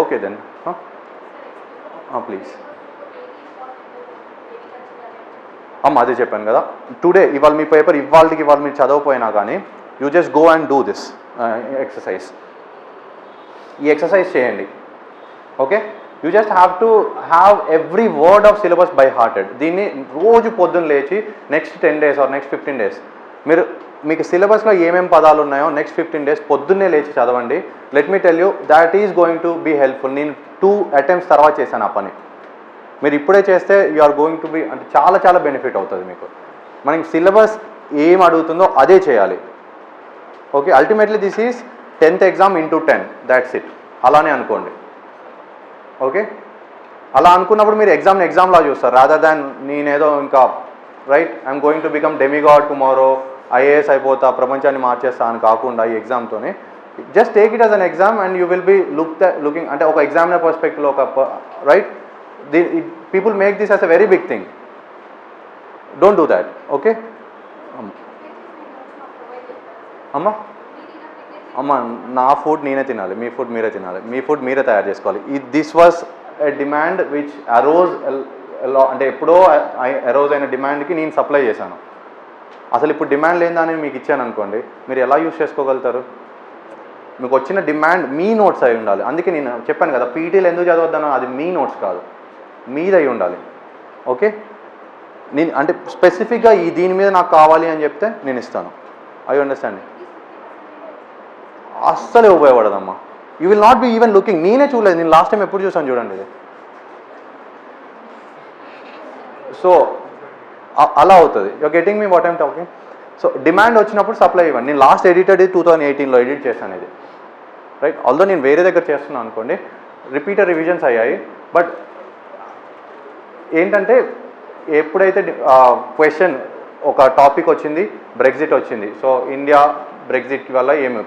Speaker 1: Okay then please అదే చెప్పాను కదా, today ఇవాళ మీ paper ఇవాళ మీరు చదవకపోయినా కానీ you just go and do this exercise. ఈ exercise చేయండి. Okay, you just have to have every word of syllabus by hearted. దీన్ని రోజు పొద్దున్న లేచి next 10 days or next 15 days మీకు సిలబస్లో ఏమేమి పదాలు ఉన్నాయో నెక్స్ట్ 15 days పొద్దున్నే లేచి చదవండి. Let me tell you that is going to be helpful. నేను 2 attempts తర్వాత చేశాను ఆ పని. మీరు ఇప్పుడే చేస్తే you are going to be అంటే చాలా బెనిఫిట్ అవుతుంది మీకు. మనకి సిలబస్ ఏం అడుగుతుందో అదే చేయాలి. Okay, ultimately this is 10th exam into 10, that's it. అలానే అనుకోండి. ఓకే, అలా అనుకున్నప్పుడు మీరు ఎగ్జామ్లా చూస్తారు రాదర్ దాన్ నేనేదో ఇంకా right I'm going to become demigod tomorrow, IAS అయిపోతా, ప్రపంచాన్ని మార్చేస్తా అని కాకుండా ఈ ఎగ్జామ్తోనే just take it as an exam and you will be looking అంటే ఒక ఎగ్జామినర్ పర్స్పెక్టివ్లో ఒక right. People make this as a very big thing. Don't do that. Okay అమ్మ నా ఫుడ్ నేనే తినాలి, మీ ఫుడ్ మీరే తినాలి, మీ ఫుడ్ మీరే తయారు చేసుకోవాలి. This was a demand which arouse అంటే ఎప్పుడో అరోజ్ అయిన డిమాండ్కి నేను సప్లై చేశాను. అసలు ఇప్పుడు డిమాండ్ లేదని మీకు ఇచ్చాను అనుకోండి, మీరు ఎలా యూజ్ చేసుకోగలుగుతారు? మీకు వచ్చిన డిమాండ్ మీ నోట్స్ అయి ఉండాలి. అందుకే నేను చెప్పాను కదా పీటీలు ఎందుకు చదవద్దానో, అది మీ నోట్స్ కాదు, మీదై ఉండాలి. ఓకే, నేను అంటే స్పెసిఫిక్గా దీని మీద నాకు కావాలి అని చెప్తే నేను ఇస్తాను. I understand. అస్సలే ఉపయోగపడదమ్మా. You will not be even looking. నేనే చూడలేదు, నేను లాస్ట్ టైం ఎప్పుడు చూసాను చూడండి ఇది. సో అలా అవుతుంది. You're getting me what I'm talking. So demand వచ్చినప్పుడు సప్లై ఇవ్వండి. నేను లాస్ట్ ఎడిటెడ్ 2018లో ఎడిట్ చేశాను ఇది రైట్. ఆల్దో నేను వేరే దగ్గర చేస్తున్నాను అనుకోండి, రిపీటర్ రివిజన్స్ అయ్యాయి. బట్ ఏంటంటే ఎప్పుడైతే క్వశ్చన్ ఒక టాపిక్ వచ్చింది, బ్రెగ్జిట్ వచ్చింది, సో ఇండియా బ్రెగ్జిట్ వల్ల ఏమి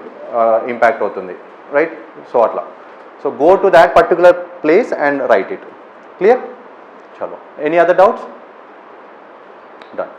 Speaker 1: ఇంపాక్ట్ అవుతుంది రైట్. సో అట్లా so go to that particular place and right it. Clear? చలో, ఎనీ అదర్ డౌట్స్? Done.